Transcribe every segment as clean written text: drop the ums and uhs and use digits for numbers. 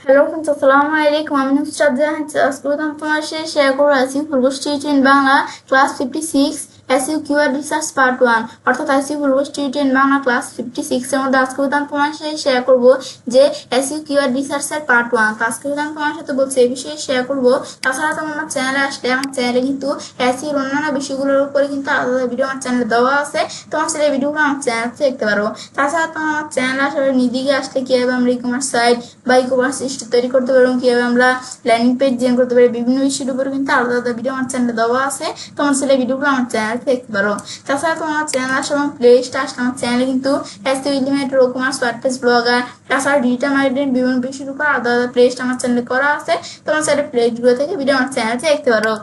Hello friends, আসসালামু আলাইকুম। আমি নুসরাত জাহান। আজকে তোমার সাথে শেয়ার করবো SU full course tutorial Bangla class 56 SU keyword research part 1, অর্থাৎ SU full course tutorial Bangla class 56 এর মধ্যে আজকে তোমার সাথে শেয়ার করবো যে এসইউ কিওয়ার্ড রিসার্চের পার্ট 1। তো আজকে তোমার সাথে বলছি এই বিষয়ে শেয়ার করবো। তাছাড়া তোমার আমার চ্যানেলে আসলে আমার চ্যানেলে কিন্তু এসইউর অন্যান্য বিষয়গুলোর উপরে কিন্তু আলাদা ভিডিও আমার চ্যানেলে দেওয়া আছে। তোমার সাথে ভিডিওগুলো আমার চ্যানেল দেখতে পারো। তাছাড়া তোমার আমার চ্যানেলে আসলে নিদিকে আসলে কিভাবে আমরা ই কমার্স সাইট বা ই কমার্স তৈরি করতে পারবো, কিভাবে আমরা ল্যান্ডিং পেজ ডিজাইন করতে পারি, বিভিন্ন বিষয়ের উপরে কিন্তু আলাদা আলাদা ভিডিও আমার চ্যানেলে দেওয়া আছে। তোমার ছেলে ভিডিওগুলো আমার চ্যানেল দেখতে পারো। তাছাড়া তোমার চ্যানেল আসলে আমার প্লে লিস্টে আসলে আমার চ্যানেলে কিন্তু SEO Elementor, commerce, WordPress, blogger, তাছাড়া ডিজিটাল মার্কেটিং বিভিন্ন বিষয়ের উপর আলাদা আলাদা প্লে লিস্ট আমার চ্যানেলে করা আছে। তোমার চ্যানেলে প্লে লিস্টগুলো থেকে ভিডিও আমার চ্যানেলে দেখতে পারো।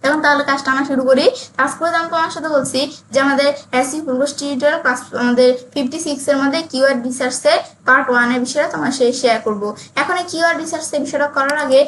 এখন তাহলে কাজটা আমরা শুরু করি। আজকে আমি তোমার সাথে বলছি যে আমাদের SEO full course tutorial class আমাদের 56 এর মধ্যে কিওয়ার্ড রিসার্চের পার্ট 1 এর বিষয়টা তোমার সাথে শেয়ার করব। এখন এই কিওয়ার্ড রিসার্চের বিষয়টা করার আগে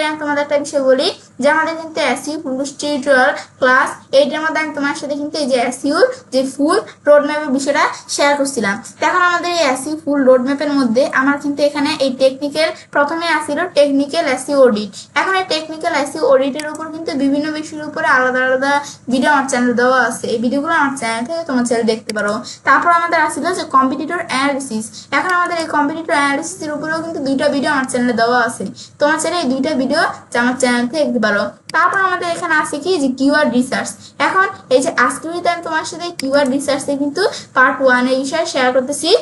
আমি তোমাদের একটা বিষয় বলি যে আমাদের কিন্তু SEO full course tutorial class 8 এর মধ্যে আমি তোমার সাথে কিন্তু এই যে এসইও যে ফুল রোড ম্যাপের বিষয়টা শেয়ার করছিলাম। এখন আমাদের এই এসইও ফুল রোড ম্যাপের মধ্যে আমার কিন্তু এখানে এই টেকনিক্যাল প্রথমে আসছিল টেকনিক্যাল এসইও অডিট। এখন এই টেকনিক্যাল এসইও অডিটের উপর কিন্তু বিভিন্ন বিষয়ের উপরে আলাদা আলাদা ভিডিও আমার চ্যানেলে দেওয়া আছে। এই ভিডিওগুলো আমার চ্যানেল থেকে তোমার চ্যানেল দেখতে পারো। তারপর আমাদের আসছিল যে কম্পিটিটর অ্যানালিসিস। এখন আমাদের এই কম্পিটিটর অ্যানালিসিসের উপরেও কিন্তু দুইটা ভিডিও আমার চ্যানেলে দেওয়া আছে। তোমার চ্যানেলে এই দুইটা ভিডিও আমার চ্যানেল থেকে দেখতে পারো। তারপর আমাদের এখানে আছে কি যে কিওয়ার্ড রিসার্চ। এখন এই যে আজকে আমি তোমার সাথে কিওয়ার্ড রিসার্চে কিন্তু পার্ট 1 এর বিষয়ে শেয়ার করতেছি।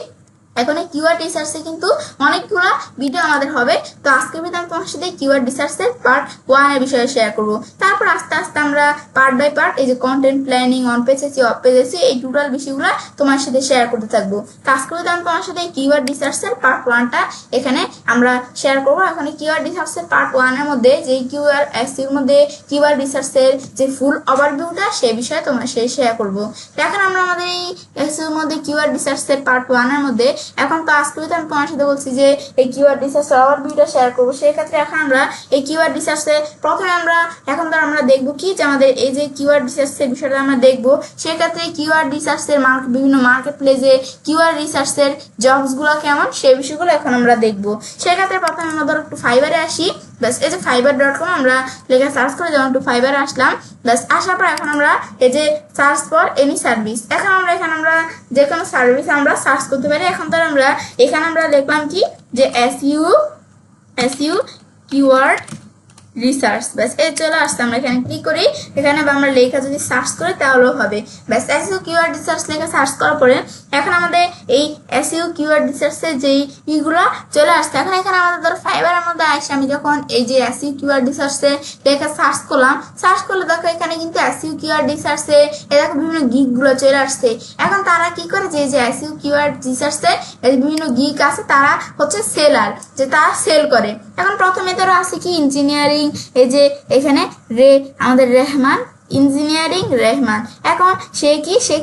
এখন এই কিওয়ার্ড রিসার্চে কিন্তু অনেকগুলো ভিডিও আমাদের হবে। তো আজকে আমি তোমার সাথে কিওয়ার্ড রিসার্চের পার্ট 1 এর বিষয়ে শেয়ার করব। তারপর আস্তে আস্তে আমরা পার্ট বাই পার্ট এই যে content planning, on page AC, of page AC, এই টোটাল বিষয়গুলো তোমার সাথে শেয়ার করতে থাকবো। তো আজকে আমি তোমার সাথে কিওয়ার্ড রিসার্চের পার্ট 1টা এখানে আমরা শেয়ার করবো। এখন কিওয়ার্ড রিসার্চের পার্ট 1 এর মধ্যে যে কিওয়ার্ড এসইর মধ্যে কিওয়ার্ড রিসার্চের যে ফুল ওভারভিউটা সেই বিষয়ে তোমার সাথে শেয়ার করব। এখন আমরা আমাদের এই এসইর মধ্যে কিওয়ার্ড রিসার্চের পার্ট 1 এর মধ্যে এখন তো আজকে আমি তোমার সাথে বলছি যে এই কিওয়ার্ড রিসার্চ ওভারভিউটা শেয়ার করবো। সেই ক্ষেত্রে এখন আমরা এই কিওয়ার্ড রিসার্চে প্রথমে আমরা দেখবো কি যে আমাদের এই যে কিওয়ার্ড রিসার্চের বিষয়টা আমরা দেখবো। সেই ক্ষেত্রে কিওয়ার্ড রিসার্চের বিভিন্ন মার্কেট প্লেসে কিওয়ার্ড রিসার্চের জবসগুলো কেমন সেই বিষয়গুলো এখন আমরা দেখবো। সেক্ষেত্রে প্রথমে আমরা ধরো একটু ফাইবারে আসি। ব্যাস এই যে fiverr.com আমরা লেখা সার্চ করে যেমন একটু ফাইবারে আসলাম। ব্যাস আসার পর এখন আমরা এই যে সার্চ ফর এনি সার্ভিস, এখন আমরা যে কোনো সার্ভিস আমরা সার্চ করতে পারি। এখন তো আমরা এখানে আমরা লিখলাম কি যে এসইউ কিওয়ার্ড রিসার্চ। ব্যাস এই চলে আসছে। আমরা এখানে ক্লিক করি, এখানে আমরা লেখা যদি সার্চ করি তাহলেও হবে। ব্যাস এসইও কিওয়ার্ড রিসার্চ লেখা সার্চ করার পরে এখন আমাদের এই এসইও কিওয়ার্ড রিসার্চের যেই ইগুলো চলে আসছে। এখন এখানে আমাদের ধরো ফাইবারের মধ্যে আসে আমি যখন এই যে এসইও কিওয়ার্ড রিসার্চে লেখা সার্চ করলাম, সার্চ করলে দেখো এখানে কিন্তু এসইও কিওয়ার্ড রিসার্চে এরকম বিভিন্ন গিকগুলো চলে আসছে। এখন তারা কি করে যে এসইও কিওয়ার্ড রিসার্চে বিভিন্ন গিক আছে, তারা হচ্ছে সেলার, যে তারা সেল করে। এখন প্রথমে ধরো আছে কি ইঞ্জিনিয়ারিং, এই যে এখানে আমাদের রেহমান, ইঞ্জিনিয়ারিং রেহমান। এখন সে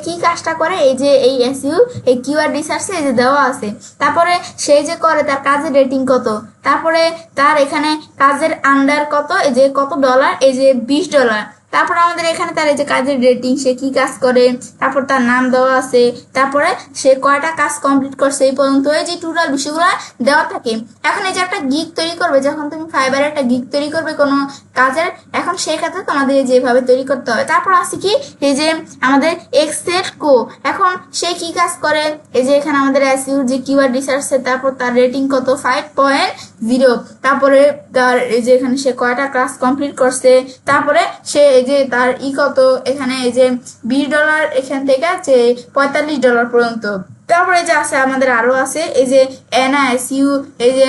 কি কাজটা করে এই যে এই এসইউ এই কিওয়ার্ড রিসার্চে এই যে দেওয়া আছে। তারপরে সে যে করে তার কাজের রেটিং কত, তারপরে তার এখানে কাজের আন্ডার কত, এই যে কত ডলার, এই যে $20। তারপর আমাদের এখানে তার এই যে কাজের রেটিং, সে কি কাজ করে, তারপর তার নাম দেওয়া আছে, তারপরে সে কয়টা কাজ কমপ্লিট করছে এই পর্যন্ত, এই যে টোটাল বিষয়গুলো দেওয়া থাকে। এখন এই যে একটা গিগ তৈরি করবে, যখন তুমি ফাইবারে একটা গিগ তৈরি করবে কোনো কাজের, এখন সেই ক্ষেত্রে তোমাদের যেভাবে তৈরি করতে হবে। তারপর আছে কি এই যে আমাদের এক্সেট কো, এখন সে কি কাজ করে, এই যে এখানে আমাদের এসইউ যে কিওয়ার্ড রিসার্চে, তারপর তার রেটিং কত 5.0, তারপরে তার এই যে এখানে সে কয়টা ক্লাস কমপ্লিট করছে, তারপরে সে এই যে তার কত, এখানে এই যে $20 এখান থেকে যে $45 পর্যন্ত। তারপরে যে আছে আমাদের আরো আছে এই যে এনআইএসইউ, এই যে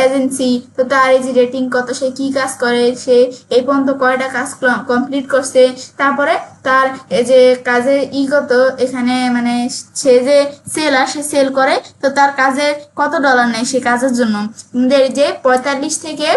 এজেন্সি, তো তার এই যে রেটিং কত, সে কি কাজ করে, সে এই পর্যন্ত কয়টা কাজ কমপ্লিট করছে, তারপরে তার এই যে কাজের কত, এখানে মানে সে যে সেলার, সে সেল করে, তো তার কাজের কত ডলার নেয় সে কাজের জন্য, যে 45 থেকে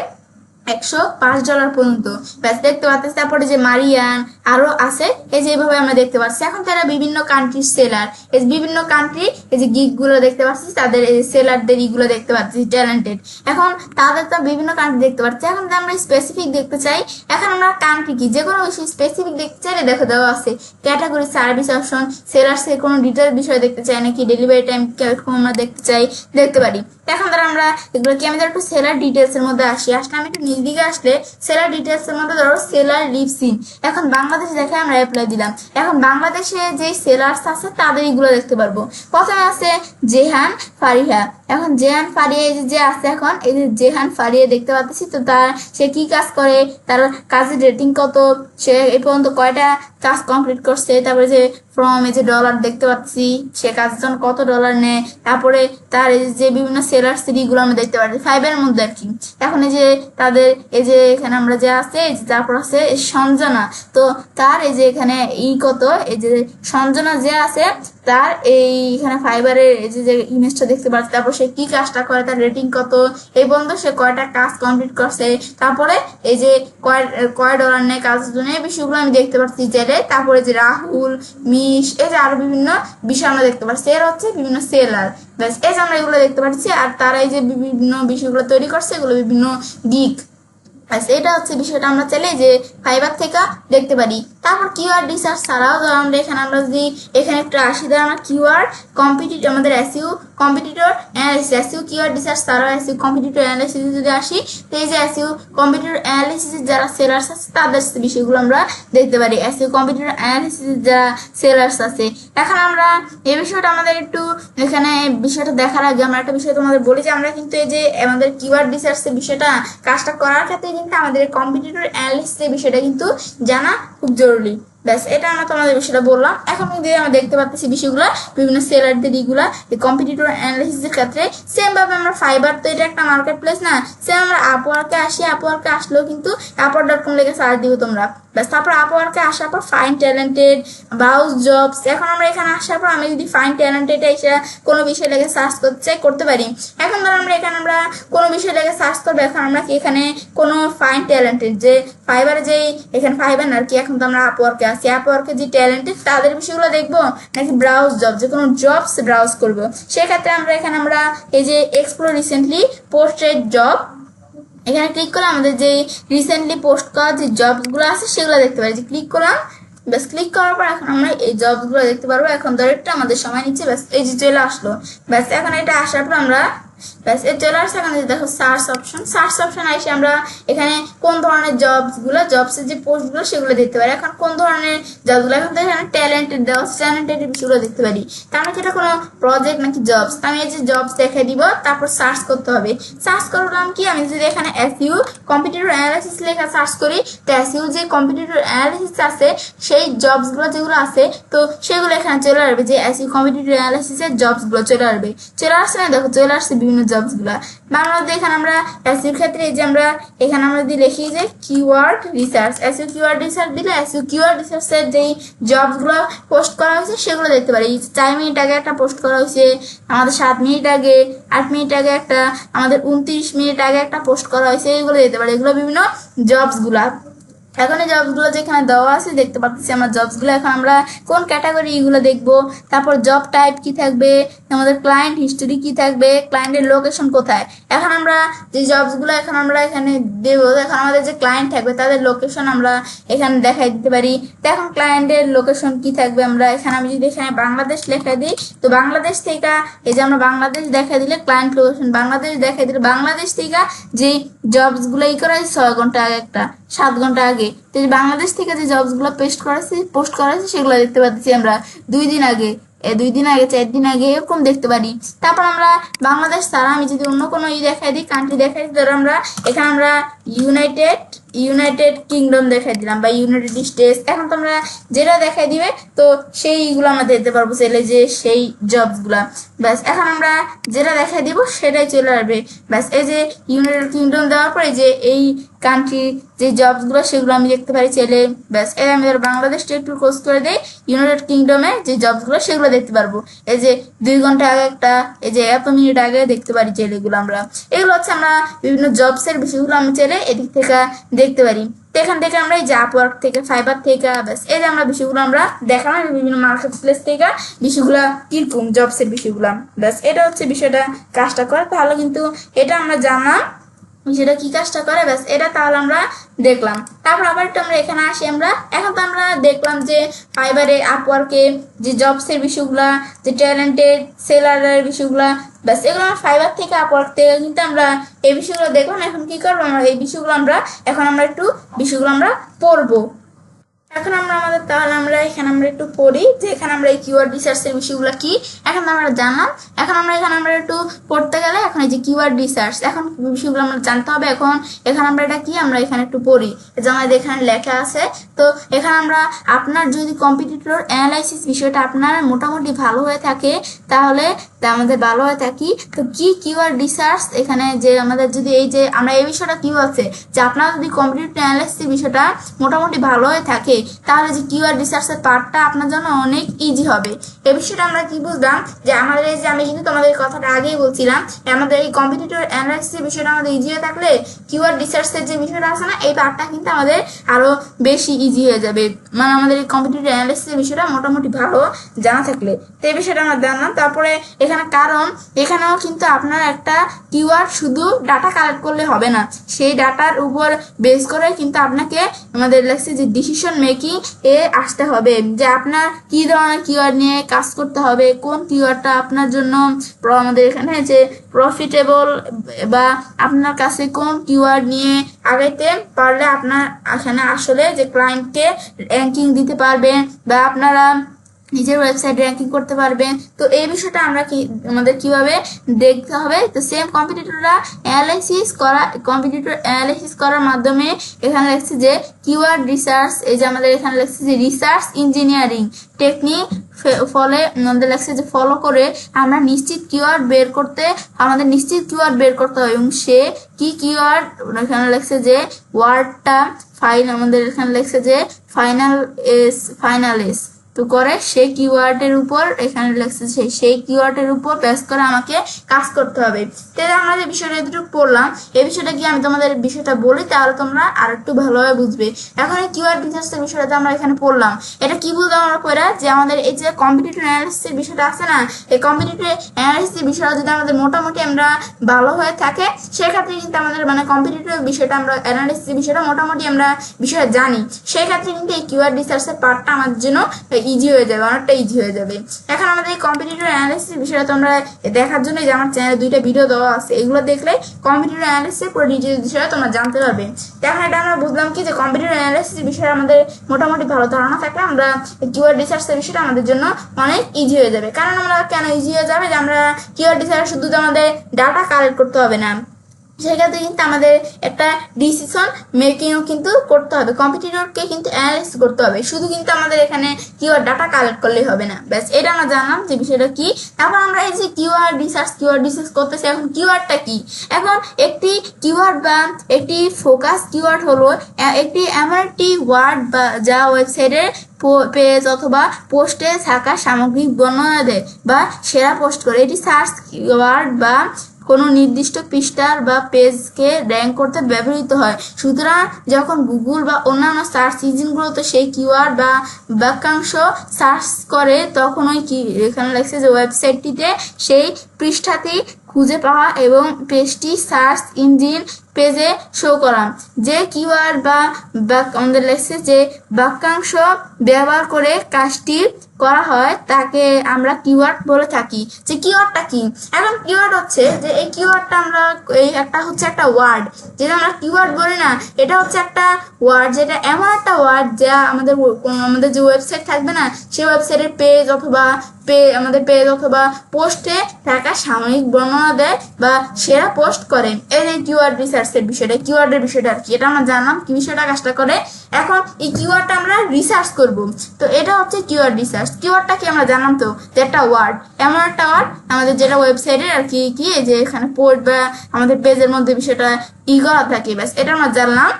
$105 পর্যন্ত। ব্যাস দেখতে পাচ্ছি। তারপরে যে মারিয়ান, আরো আছে, এই যে এইভাবে আমরা দেখতে পাচ্ছি। এখন তারা বিভিন্ন কান্ট্রির সেলার, এই যে বিভিন্ন কান্ট্রি, এই যে গিগ গুলো দেখতে পাচ্ছি, তাদের এই সেলারদের ইগুলো দেখতে পাচ্ছি ট্যালেন্টেড। এখন তাদের তো বিভিন্ন কান্ট্রি দেখতে পাচ্ছি। এখন যদি আমরা স্পেসিফিক দেখতে চাই, এখন আমরা কান্ট্রি কি যে কোনো বিষয় স্পেসিফিক দেখতে চাইলে দেখো দেওয়া আছে ক্যাটাগরি, সার্ভিস অপশন, সেলার্স এর কোনো ডিটেল বিষয় দেখতে চাই নাকি ডেলিভারি টাইম কিরকম আমরা দেখতে চাই, দেখতে পারি। এখন ধরো আমরা এগুলো কি, আমি ধরো একটু সেলার ডিটেলস এর মধ্যে আসলে আমি একটু নিজ দিকে আসলে সেলার ডিটেলস এর মধ্যে ধরো সেলার লিভস ইন, এখন বাংলাদেশ দেখে আমরা অ্যাপ্লাই দিলাম। এখন বাংলাদেশে যে সেলার্স আছে তাদের এগুলো দেখতে পারবো। প্রথমে আছে জেহান ফারিহা। এখন জেহান ফারিয়া এই যে আছে, এখন এই যে জেহান ফারিয়া দেখতে পাচ্ছি, তো তার সে কি কাজ করে, তার কাজের রেটিং কত, সে এই পর্যন্ত কয়টা কাজ কমপ্লিট করছে, তারপরে যে ফ্রম এই যে ডলার দেখতে পাচ্ছি, সে কাজের জন্য কত ডলার নেয়, তারপরে তার এই যে বিভিন্ন সেলার সিরিগুলো আমরা দেখতে পাচ্ছি ফাইভের মধ্যে আর কি। এখন এই যে তাদের এই যে এখানে আমরা যে আছে, তারপর আছে সঞ্জনা, তো তার এই যে এখানে কত, এই যে সঞ্জনা যে আছে তার এইখানে ফাইবারের এই যে ইমেজটা দেখতে পাচ্ছি, তারপর সে কি কাজটা করে, তার রেটিং কত, এই বন্ধু সে কয়টা কাজ কমপ্লিট করছে, তারপরে এই যে কয় ডলার নেয় কাজের জন্য, এই বিষয়গুলো আমি দেখতে পাচ্ছি জেলে। তারপরে যে রাহুল, মিশ, এই যে আরো বিভিন্ন বিষয় আমরা দেখতে পাচ্ছি, এর হচ্ছে বিভিন্ন সেলার। ব্যাস, এই যে আমরা এগুলো দেখতে পাচ্ছি। আর তারা এই যে বিভিন্ন বিষয়গুলো তৈরি করছে, এগুলো বিভিন্ন গিগ। এটা হচ্ছে বিষয়টা আমরা চাইলে যে ফাইবার থেকে দেখতে পারি। তারপর কিওয়ার্ড রিসার্চ ছাড়াও আমরা এখানে আমরা যদি এখানে একটু আসি, ধর আমরা কিওয়ার্ড কম্পিটিটর, আমাদের SU competitor analysis, SU keyword research ছাড়াও এসইউ কম্পিটিটর অ্যানালিসিস যদি আসি, তো এই যে এসইউ কম্পিটিটর অ্যানালিসিস যারা সেলার্স আছে তাদের বিষয়গুলো আমরা দেখতে পারি। এসইউ কম্পিটিটর অ্যানালিসিস যারা সেলার্স আছে, এখন আমরা এই বিষয়টা আমাদের একটু এখানে বিষয়টা দেখার আগে আমরা একটা বিষয় তোমাদের বলি যে আমরা কিন্তু এই যে আমাদের কিওয়ার্ড রিসার্চের বিষয়টা কাজটা করার ক্ষেত্রে কিন্তু আমাদের কম্পিটিটর অ্যানালিসিসের বিষয়টা কিন্তু জানা খুব জরুরি। ব্যাস, এটা আমরা তোমাদের বিষয়টা বললাম। এখন কিন্তু আমরা দেখতে পাচ্ছি বিষয়গুলো বিভিন্ন সেলারদের ইগুলা কম্পিটিটর অ্যানালিসিসের ক্ষেত্রে সেম ভাবে আমরা ফাইবার, তো এটা একটা মার্কেট প্লেস না, সেম আমরা আপওয়ার্কে আসি, আপওয়ার্কে আসলেও কিন্তু আপওয়ার্ক.com লিখে সার্চ দিব তোমরা। ব্যাস, তারপর আপওয়ার্কে আসার পর ফাইন ট্যালেন্টেড, ব্রাউজ জবস। এখন আমরা এখানে আসার পর আমি যদি ফাইন ট্যালেন্টেড এসে কোনো বিষয় লেগে সার্চ করতে চাই করতে পারি। এখন ধর আমরা এখানে আমরা কোনো বিষয় লেগে সার্চ করবো, এখন আমরা কি এখানে কোনো ফাইন ট্যালেন্টেড যে ফাইবারে যেই এখানে ফাইবার আর কি, এখন তো আমরা আপওয়ার্কে আসি, আপওয়ার্কে যে ট্যালেন্টেড তাদের বিষয়গুলো দেখবো নাকি ব্রাউজ জব, যে কোনো জবস ব্রাউজ করবো। সেক্ষেত্রে আমরা এখানে আমরা এই যে এক্সপ্লোর রিসেন্টলি পোস্টেড জব, এখানে ক্লিক করলে আমাদের যে রিসেন্টলি পোস্ট করা যে জবগুলো আছে সেগুলো দেখতে পারি। যে ক্লিক করলাম, ব্যাস ক্লিক করার পর এখন আমরা এই জবগুলো দেখতে পারবো। এখন ধর একটা আমাদের সময় নিচ্ছে, ব্যাস এই যে চলে আসলো। ব্যাস, এখন এটা আসার পর আমরা ব্যাস এর চলে আসছে। এখানে দেখো সার্চ অপশন, সার্চ অপশন আসে আমরা এখানে কোন ধরনের জবসের যে পোস্টগুলো সেগুলো দেখতে পারি। এখন কোন ধরনের জবগুলো, এখন তো এখানে ট্যালেন্টেড দেওয়া, ট্যালেন্টেড বিষয়গুলো দেখতে পারি। তার মানে এটা কোনো প্রজেক্ট নাকি জবস, আমি এই যে জবস দেখে দিব, তারপর সার্চ করতে হবে। সার্চ করলাম কি, আমি যদি এখানে এসইউ কম্পিটিটর অ্যানালিসিস লেখা সার্চ করি, তো এসইউ যে কম্পিটিটর অ্যানালিসিস আছে সেই জবসগুলো যেগুলো আছে তো সেগুলো এখানে চলে আসবে, যে এসইউ কম্পিটিটর অ্যানালিসিসের জবসগুলো চলে আসবে। চলে আসছে না, দেখো চলে আসছে বিভিন্ন জবস গুলা। বাংলাতে এখানে আমরা এসইউর ক্ষেত্রে এই যে আমরা এখানে আমরা যদি লিখি যে keyword research, SU keyword research দিলে এসইউ কিওয়ার্ড রিসার্চের যেই জবস গুলো পোস্ট করা হয়েছে সেগুলো দেখতে পারি। 4 মিনিট আগে একটা পোস্ট করা হয়েছে, আমাদের 7 মিনিট আগে, 8 মিনিট আগে একটা, আমাদের 29 মিনিট আগে একটা পোস্ট করা হয়েছে, এগুলো দেখতে পারি। এগুলো বিভিন্ন জবস গুলা। এখন এই জবসগুলো যেখানে দেওয়া আছে দেখতে পাচ্ছি আমরা জবসগুলো। এখন আমরা কোন ক্যাটাগরি এগুলো দেখবো, তারপর জব টাইপ কি থাকবে, আমাদের ক্লায়েন্ট হিস্টোরি কি থাকবে, ক্লায়েন্টের লোকেশন কোথায়। এখন আমরা যে জবসগুলো এখন আমরা এখানে দেবো, এখন আমাদের যে ক্লায়েন্ট থাকবে তাদের লোকেশন আমরা এখানে দেখাই দিতে পারি। তো এখন ক্লায়েন্টের লোকেশন কি থাকবে, আমরা এখানে আমি যদি এখানে বাংলাদেশ লেখা দিই, তো বাংলাদেশ থেকে এই যে আমরা বাংলাদেশ দেখা দিলে ক্লায়েন্ট লোকেশন বাংলাদেশ দেখাই দিলে বাংলাদেশ থেকে যে জবসগুলো করা হয়েছে 6 ঘন্টা আগে, একটা 7 ঘন্টা আগে, তো বাংলাদেশ থেকে যে জবসগুলো পোস্ট করা হয়েছে সেগুলো দেখতে পাচ্ছি আমরা 2 দিন আগে, 2 দিন আগে, 4 দিন আগে, এরকম দেখতে পারি। তারপর আমরা বাংলাদেশ ছাড়া আমি যদি অন্য কোনো দেখাই দিই, কান্ট্রি দেখাই দিই, ধরো আমরা এখানে আমরা ইউনাইটেড কিংডম দেখাই দিলাম বা ইউনাইটেড স্টেটস। এখন তোমরা যেটা দেখাই দিবে তো সেইগুলো আমরা দেখতে পারবো চাইলে, যে সেই জবস গুলা। ব্যাস, এখন আমরা যেটা দেখাই দিব সেটাই চলে আসবে। ব্যাস, এই যে ইউনাইটেড কিংডম দেওয়ার পরে যে এই কান্ট্রি যে জবস গুলো সেগুলো আমি দেখতে পারি চাইলে। ব্যাস, এই আমি বাংলাদেশটা একটু ক্লোজ করে দিই, ইউনাইটেড কিংডমে যে জবস গুলো সেগুলো দেখতে পারবো। এই যে 2 ঘন্টা আগে একটা, এই যে এত মিনিট আগে দেখতে পারি চাইলে এগুলো আমরা। এগুলো হচ্ছে আমরা বিভিন্ন জবসের বিষয়গুলো আমি চাইলে এদিক থেকে দেখতে পারি। তো এখান থেকে আমরা এই যে আপওয়ার্ক থেকে, ফাইবার থেকে, ব্যাস এই যে আমরা বিষয়গুলো আমরা দেখালাম বিভিন্ন মার্কেট প্লেস থেকে বিষয়গুলো কিরকম জবসের বিষয়গুলো, ব্যাস এটা হচ্ছে বিষয়টা কাজটা করে। তাহলে কিন্তু এটা আমরা জানলাম সেটা কি কাজটা করে, ব্যাস এটা তাহলে আমরা দেখলাম। তারপর আবার একটু আমরা এখানে আসি। আমরা এখন তো আমরা দেখলাম যে ফাইবারে, আপওয়ার্কে যে জবসের বিষয়গুলা, যে ট্যালেন্টেড সেলারের বিষয়গুলা, ব্যাস এগুলো আমরা ফাইবার থেকে, আপওয়ার্ক থেকে কিন্তু আমরা এই বিষয়গুলো দেখলাম। এখন কি করবো আমরা এই বিষয়গুলো এখন আমরা একটু বিষয়গুলো আমরা পড়বো। এখন আমরা তাহলে আমরা এখানে আমরা একটু পড়ি যে এখানে আমরা এই কিওয়ার্ড রিসার্চের বিষয়গুলো কি এখন আমরা জানলাম। এখন এখানে আমরা একটু পড়তে গেলে এখন এই যে কিওয়ার্ড রিসার্চ এখন বিষয়গুলো আমরা জানতে হবে। এখন এখানে আমরা এটা কি আমরা এখানে একটু পড়ি যে আমাদের এখানে লেখা আছে। তো এখানে আমরা আপনার যদি কম্পিটিটর অ্যানালাইসিস বিষয়টা আপনার মোটামুটি ভালো হয়ে থাকে তাহলে আমাদের ভালো হয়ে থাকি। তো কি কিওয়ার্ড রিসার্চ এখানে যে আমাদের যদি এই যে আমরা এই বিষয়টা কি হচ্ছে যে আপনার যদি কম্পিটিটর অ্যানালাইসিস বিষয়টা মোটামুটি ভালো হয়ে থাকে তাহলে যে কিওয়ার্ড রিসার্চের পার্টটা আপনার জন্য অনেক ইজি হবে। এই বিষয়টা আমরা কি বুঝলাম যে আমাদের এই যে আমি কিন্তু তোমাদের কথাটা আগেই বলছিলাম আমাদের এই কম্পিটিটর অ্যানালাইসিস বিষয়টা আমাদের ইজি হয়ে থাকলে কিওয়ার্ড রিসার্চের যে বিষয়টা আছে না এই পার্টটা কিন্তু আমাদের আরো বেশি ইজি হয়ে যাবে। মানে আমাদের এই কম্পিটিটর অ্যানালাইসিস বিষয়টা মোটামুটি ভালো জানা থাকলে তো এই বিষয়টা আমরা জানলাম। তারপরে এখানে কারণ এখানেও কিন্তু আপনার একটা কিওয়ার্ড শুধু ডাটা কালেক্ট করলে হবে না, সেই ডাটার উপর বেস করে কিন্তু আপনাকে আমাদের লাগছে যে ডিসিশন মেকিং এ আসতে হবে যে আপনার কি ধরনের কিওয়ার্ড নিয়ে কাজ করতে হবে, কোন কিওয়ার্ডটা আপনার জন্য আমাদের এখানে যে প্রফিটেবল বা আপনার কাছে কোন কিওয়ার্ড নিয়ে আগাইতে পারলে আপনার এখানে আসলে যে ক্লায়েন্টকে র্যাঙ্কিং দিতে পারবেন বা আপনারা নিজের ওয়েবসাইট র্যাঙ্কিং করতে পারবেন। তো এই বিষয়টা আমরা কি আমাদের কিভাবে দেখতে হবে। তো সেম কম্পিটিটর অ্যানালাইসিস করার মাধ্যমে এখানে লেখছে যে কিওয়ার্ড রিসার্চ, এই যে আমাদের এখানে লেখছে যে রিসার্চ ইঞ্জিনিয়ারিং টেকনিক ফলে আমাদের লেখছে যে ফলো করে আমরা নিশ্চিত কিওয়ার্ড বের করতে হবে এবং সে কি কিওয়ার্ড এখানে লেখছে যে ওয়ার্ডটা আমাদের এখানে লেখছে যে ফাইনাল তো করে সেই কিওয়ার্ডের উপর এখানে লেখছে সেই কিওয়ার্ডের উপর বেস করে আমাকে কাজ করতে হবে। তাহলে আমরা যে বিষয়টা এতটুকু পড়লাম এই বিষয়টা কি আমি তোমাদের বিষয়টা বলি তাহলে তোমরা আর একটু ভালোভাবে বুঝবে। এখন এই কিওয়ার্ড রিসার্চের বিষয়টা আমরা এখানে পড়লাম, এটা কি বুঝলাম আমরা পড়া যে আমাদের এই যে কম্পিটিটর অ্যানালাইসিসের বিষয়টা আছে না এই কম্পিটিটর অ্যানালাইসিসের বিষয়টা যদি আমাদের মোটামুটি আমরা ভালো হয়ে থাকে সেক্ষেত্রে কিন্তু আমাদের মানে কম্পিটিটর বিষয়টা আমরা অ্যানালাইসিসের বিষয়টা মোটামুটি আমরা বিষয়টা জানি, সেই ক্ষেত্রে কিন্তু এই কিওয়ার্ড রিসার্চের পার্টটা আমাদের জন্য ইজি হয়ে যাবে, অনেকটা ইজি হয়ে যাবে। এখন আমাদের এই কম্পিটিটর অ্যানালাইসিস বিষয়টা তোমরা দেখার জন্য যে আমার চ্যানেলে 2টা ভিডিও দেওয়া আছে, এগুলো দেখলে কম্পিটিটর অ্যানালাইসিস পুরো ডিটেইলস বিষয়ে তোমরা জানতে পারবে। এখন এটা আমরা বুঝলাম কি যে কম্পিটিটর অ্যানালাইসিস বিষয়ে আমাদের মোটামুটি ভালো ধারণা থাকলে আমরা কিওয়ার্ড রিসার্চের বিষয়টা আমাদের জন্য অনেক ইজি হয়ে যাবে। কারণ আমরা কেন ইজি হয়ে যাবে যে আমরা কিওয়ার্ড রিসার্চ শুধু আমাদের ডাটা কালেক্ট করতে হবে না, সেক্ষেত্রে কিন্তু আমাদের একটা ডিসিশন মেকিংও কিন্তু করতে হবে, কম্পিটিটরকে কিন্তু অ্যানালাইজ করতে হবে, শুধু কিন্তু আমাদের এখানে কিওয়ার্ড ডাটা কালেক্ট করলেই হবে না। ব্যাস এটা আমরা জানলাম যে বিষয়টা কি। এখন আমরা এই যে কিওয়ার্ড রিসার্চ করতেছি, এখন কিওয়ার্ডটা কি? এখন একটি কিওয়ার্ড বা একটি ফোকাস কিওয়ার্ড হলো একটি এমন একটি ওয়ার্ড বা যা ওয়েবসাইটের পেজ অথবা পোস্টে থাকা সামগ্রিক বর্ণনা দেয় বা সেরা পোস্ট করে। এটি সার্চ কিওয়ার্ড বা কোনো নির্দিষ্ট পৃষ্ঠার বা পেজকে র্যাঙ্ক করতে ব্যবহৃত হয়। সুতরাং যখন গুগল বা অন্যান্য সার্চ ইঞ্জিনগুলোতে সেই কিওয়ার্ড বা বাক্যাংশ সার্চ করে তখন ওই এখানে লেখছে যে ওয়েবসাইটটিতে সেই পৃষ্ঠাটি খুঁজে পাওয়া এবং পেজটি সার্চ ইঞ্জিন পেজে শো করা। যে কিওয়ার্ড বা আমাদের লেখছে যে বাক্যাংশ ব্যবহার করে কাজটি করা হয় তাকে আমরা কিওয়ার্ড বলে থাকি। যে কিওয়ার্ডটা কি? এখন কিওয়ার্ড হচ্ছে যে এই কিওয়ার্ডটা আমরা এই একটা হচ্ছে একটা ওয়ার্ড, যেটা আমরা কিওয়ার্ড বলি না, এটা হচ্ছে একটা ওয়ার্ড, যেটা এমন একটা ওয়ার্ড যা আমাদের যে ওয়েবসাইট থাকবে না সেই ওয়েবসাইটের পেজ অথবা আমাদের পেজ অথবা পোস্টে থাকা সাময়িক বর্ণনা দেয় বা সেরা পোস্ট করে। এই কিওয়ার্ড রিসার্চের বিষয়টা, কিওয়ার্ডের বিষয়টা আর কি, এটা আমরা জানলাম কি বিষয়টা কাজটা করে। এখন এই কিওয়ার্ডটা আমরা রিসার্চ করব, তো এটা হচ্ছে কিওয়ার্ড রিসার্চ। কিওয়ার্ডটা কি আমরা জানলাম তো যে একটা ওয়ার্ড, এমন একটা ওয়ার্ড আমাদের যেটা ওয়েবসাইটের আর কি যে এখানে পোস্ট বা আমাদের পেজের মধ্যে বিষয়টা করা থাকে, ব্যাস এটা আমরা জানলাম।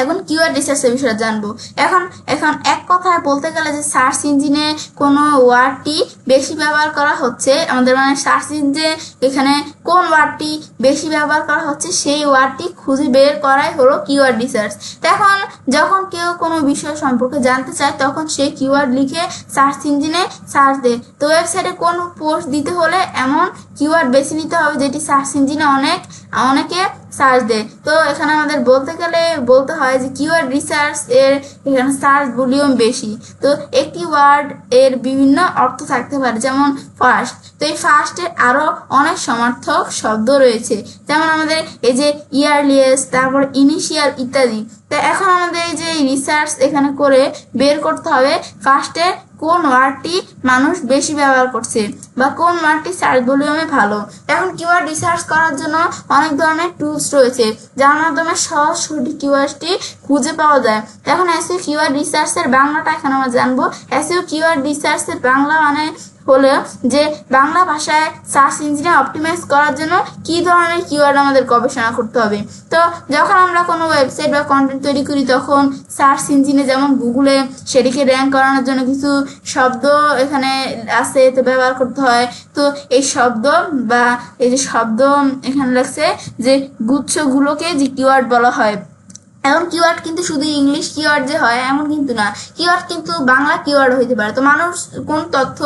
এখন কিওয়ার্ড রিসার্চের বিষয়ে জানবো। এখন এখন এক কথায় বলতে গেলে যে সার্চ ইঞ্জিনে কোনো ওয়ার্ডটি বেশি ব্যবহার করা হচ্ছে, আমাদের মানে সার্চ ইঞ্জিনে এখানে কোন ওয়ার্ডটি বেশি ব্যবহার করা হচ্ছে সেই ওয়ার্ডটি খুঁজে বের করাই হলো কিওয়ার্ড রিসার্চ। এখন যখন কেউ কোনো বিষয় সম্পর্কে জানতে চায় তখন সেই কিওয়ার্ড লিখে সার্চ ইঞ্জিনে সার্চ দেয়। তো ওয়েবসাইটে কোন পোস্ট দিতে হলে এমন কিওয়ার্ড বেছে নিতে হবে যেটি সার্চ ইঞ্জিনে অনেকে সার্চ দেয়। তো এখানে আমাদের বলতে গেলে বলতে হয় যে কিওয়ার্ড রিসার্চ এর এখানে সার্চ ভলিউম বেশি। তো একটি ওয়ার্ড এর বিভিন্ন অর্থ থাকতে পারে, যেমন ফার্স্ট। তো এই ফার্স্টের আরো অনেক সমার্থক শব্দ রয়েছে, যেমন আমাদের এই যে ইয়ারলিয়েস্ট, তারপর ইনিশিয়াল ইত্যাদি। তো এখন আমাদের এই যে রিসার্চ এখানে করে বের করতে হবে ফার্স্টে কোন ওয়ার্ডটি মানুষ বেশি ব্যবহার করছে বা কোন ওয়ার্ডটি সার্চ ভলিউমে ভালো। এখন কিওয়ার্ড রিসার্চ করার জন্য অনেক ধরনের টুলস রয়েছে যার মাধ্যমে সহজ সঠিক কিওয়ার্ডটি খুঁজে পাওয়া যায়। এখন এসইও কিওয়ার্ড রিসার্চের বাংলাটা এখন আমরা জানবো। এসইও কিওয়ার্ড রিসার্চের বাংলা মানে হলো যে বাংলা ভাষায় সার্চ ইঞ্জিনে অপটিমাইজ করার জন্য কি ধরনের কিওয়ার্ড আমাদের গবেষণা করতে হবে। তো যখন আমরা কোনো ওয়েবসাইট বা কন্টেন্ট তৈরি করি তখন সার্চ ইঞ্জিনে যেমন গুগলে সেটিকে র্যাঙ্ক করানোর জন্য কিছু শব্দ এখানে আছে, তো ব্যবহার করতে হয়। তো এই শব্দ বা এই যে শব্দ এখানে লাগছে যে গুচ্ছগুলোকে যে কিওয়ার্ড বলা হয়। এখন কিওয়ার্ড কিন্তু শুধু ইংলিশ কিওয়ার্ড যে হয় এমন কিন্তু না, কিওয়ার্ড কিন্তু বাংলা কিওয়ার্ড হইতে পারে। তো মানুষ কোন তথ্য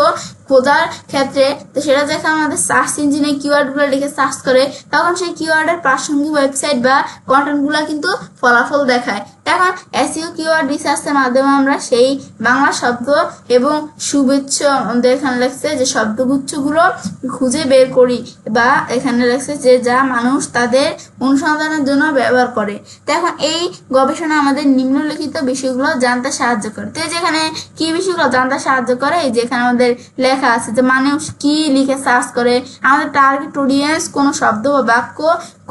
খোঁজার ক্ষেত্রে তো সেটা যখন আমাদের সার্চ ইঞ্জিনে কিওয়ার্ডগুলো লিখে সার্চ করে তখন সেই কিওয়ার্ডের প্রাসঙ্গিক ওয়েবসাইট বা কন্টেন্টগুলো কিন্তু ফলাফল দেখায়। এখন এসইও কিওয়ার্ড রিসার্চের মাধ্যমে আমরা সেই বাংলা শব্দ এবং শুভেচ্ছা আমাদের এখানে লেখছে যে শব্দগুচ্ছগুলো খুঁজে বের করি, বা এখানে লেখছে যে যা মানুষ তাদের অনুসন্ধানের জন্য ব্যবহার করে। তো এখন এই গবেষণা আমাদের নিম্নলিখিত বিষয়গুলো জানতে সাহায্য করে। তো যেখানে কি বিষয়গুলো জানতে সাহায্য করে, এই যেখানে আমাদের লেখা আছে যে মানুষ কি লিখে সার্চ করে, আমাদের টার্গেট অডিয়েন্স কোনো শব্দ বা বাক্য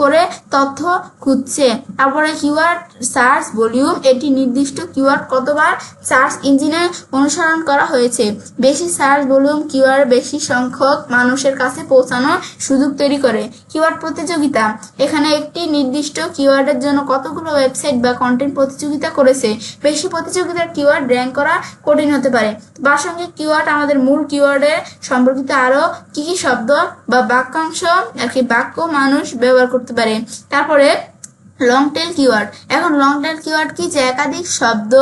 করে তথ্য খুঁজছে। তারপরে কিওয়ার্ড সার্চ ভলিউম, এটি নির্দিষ্ট কিওয়ার্ড কতবার সার্চ ইঞ্জিনে অনুসরণ করা হয়েছে। বেশি সার্চ ভলিউম কিওয়ার্ড বেশি সংখ্যক মানুষের কাছে পৌঁছানোর সুযোগ তৈরি করে। কিওয়ার্ড প্রতিযোগিতা, এখানে একটি নির্দিষ্ট কিওয়ার্ডের জন্য কতগুলো ওয়েবসাইট বা কন্টেন্ট প্রতিযোগিতা করেছে। বেশি প্রতিযোগিতার কিওয়ার্ড র্যাঙ্ক করা কঠিন হতে পারে। প্রাসঙ্গিক কিওয়ার্ড, আমাদের মূল কিওয়ার্ডের সম্পর্কিত আরো কি কি শব্দ বা বাক্যাংশ আর কি বাক্য মানুষ ব্যবহার করতে পারে। তারপরে লং টেল কিওয়ার্ড, এখন লং টেল কিওয়ার্ড কি যে একাধিক শব্দ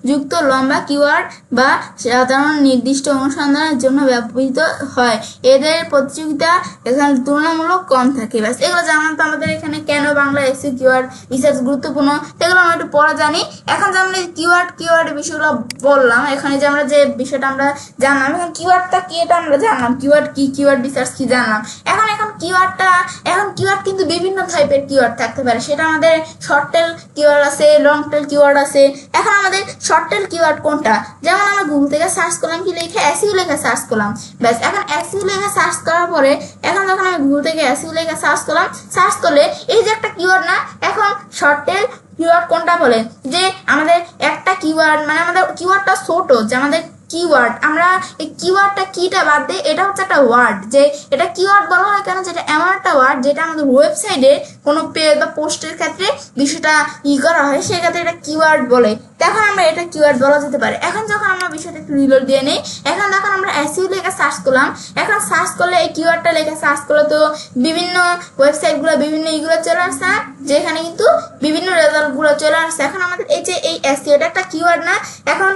যুক্ত লম্বা কিওয়ার্ড বা সাধারণ নির্দিষ্ট অনুসন্ধানের জন্য ব্যবহৃত হয়। এদের প্রতিযোগিতা এখানে তুলনামূলক কম থাকে। ব্যাস এগুলো জানার তো আমাদের এখানে কেন বাংলা এসইও কিওয়ার্ড রিসার্চ গুরুত্বপূর্ণ এগুলো আমরা একটু পরে জানি। এখন যে আমরা কিওয়ার্ড বিষয়গুলো বললাম, এখানে যে আমরা যে বিষয়টা আমরা জানলাম, এখন কিওয়ার্ডটা কি এটা আমরা জানলাম, কিওয়ার্ড কি, কিওয়ার্ড রিসার্চ কি জানলাম। এখন কিওয়ার্ড কিন্তু বিভিন্ন টাইপের কিওয়ার্ড থাকতে পারে, সেটা আমাদের শর্ট টেল কিওয়ার্ড আছে, লং টেল কিওয়ার্ড আছে। এখন আমাদের শর্ট টেল কিওয়ার্ড কোনটা, যেমন আমরা গুগল থেকে সার্চ করলাম কি লিখে এসইও লেখা সার্চ করলাম, ব্যাস। এখন এসইও লেখা সার্চ করার পরে এখন যখন আমি গুগল থেকে এসইও লেখা সার্চ করলাম, সার্চ করলে এই যে একটা কিওয়ার্ড না, এখন শর্ট টেল কিওয়ার্ড কোনটা বলে যে আমাদের একটা কিওয়ার্ড মানে আমাদের কিওয়ার্ডটা ছোট, যে আমাদের কিওয়ার্ড আমরা এই কিওয়ার্ডটা কিটা বাদ দিয়ে এটা হচ্ছে একটা ওয়ার্ড, যে এটা কিওয়ার্ড বলা হয় কেন, যেটা এমন একটা ওয়ার্ড যেটা আমাদের ওয়েবসাইটে কোনো পেজ বা পোস্টের ক্ষেত্রে বিষয়টা করা হয়, সেক্ষেত্রে এটা কিওয়ার্ড বলে। তখন আমরা এটা কিওয়ার্ড বলা যেতে পারে। এখন যখন আমরা বিষয়টা একটু রিলোড দিয়ে নেই, এখন যখন আমরা এসইও লেখা সার্চ করলাম, এখন সার্চ করলে এই কিওয়ার্ডটা লেখা সার্চ করলে তো বিভিন্ন ওয়েবসাইটগুলো বিভিন্ন এইগুলো চলে আসছে, যেখানে কিন্তু বিভিন্ন রেজাল্টগুলো চলে আসছে। এখন আমাদের এই যে এই এসইও এটা একটা কিওয়ার্ড না, এখন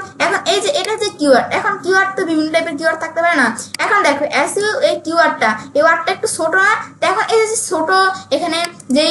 এই যে এটা যে কিওয়ার্ড, এখন কিওয়ার্ড তো বিভিন্ন টাইপের কিওয়ার্ড থাকতে পারে না। এখন দেখো এসইও এই কিওয়ার্ডটা, এই ওয়ার্ডটা একটু ছোট না, এখন এই যে ছোট এখানে যে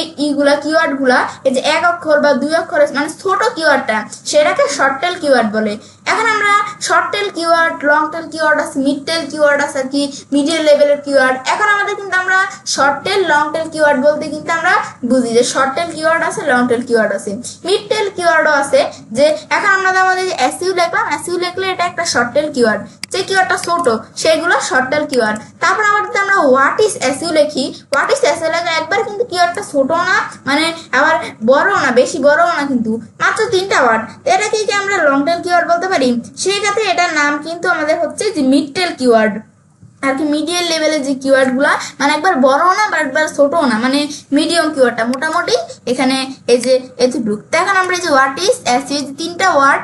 কিওয়ার্ড গুলা এই যে 1 অক্ষর বা 2 অক্ষরের মানে ছোট কিওয়ার্ডটা, সেটাকে শর্ট টেল কিওয়ার্ড বলে। এখন আমরা short tail keyword, long tail keyword আছে, মিড টেল কিওয়ার্ড আছে আর কি মিডিয়াম লেভেলের কিওয়ার্ড। এখন আমাদের কিন্তু আমরা short tail long tail keyword বলতে কিন্তু আমরা বুঝি যে শর্ট টেল কিওয়ার্ড আছে, লং টেল কিওয়ার্ড আছে, মিড টেল কিওয়ার্ডও আছে। যে এখন আমরা আমাদের এসইও লিখলাম, এসইও লিখলে এটা একটা শর্ট টেল কিওয়ার্ড, যে কিওয়ার্ডটা ছোট সেগুলো শর্ট টেল কিওয়ার্ড। তারপর আমাদের আমরা হোয়াট ইজ এসইও লিখি, হোয়াট ইজ এসইও লেখা একবার কিন্তু কিওয়ার্ডটা ছোট না, মানে আবার বড় না, বেশি বড় না, কিন্তু মাত্র 3টা ওয়ার্ড। এটাকে কি আমরা লং টেল কিওয়ার্ড বলতে পারি? সেই ক্ষেত্রে এটার নাম কিন্তু আমাদের হচ্ছে যে মিড টেল কিওয়ার্ড আর কি। মিডিয়াম লেভেলের যে কিওয়ার্ড গুলা মানে একবার বড় না বা একবার ছোটও না, মানে মিডিয়াম কিওয়ার্ডটা মোটামুটি এখানে এই যে এতটুক। তো এখন আমরা এই যে হোয়াট ইজ এসইউ তিনটা ওয়ার্ড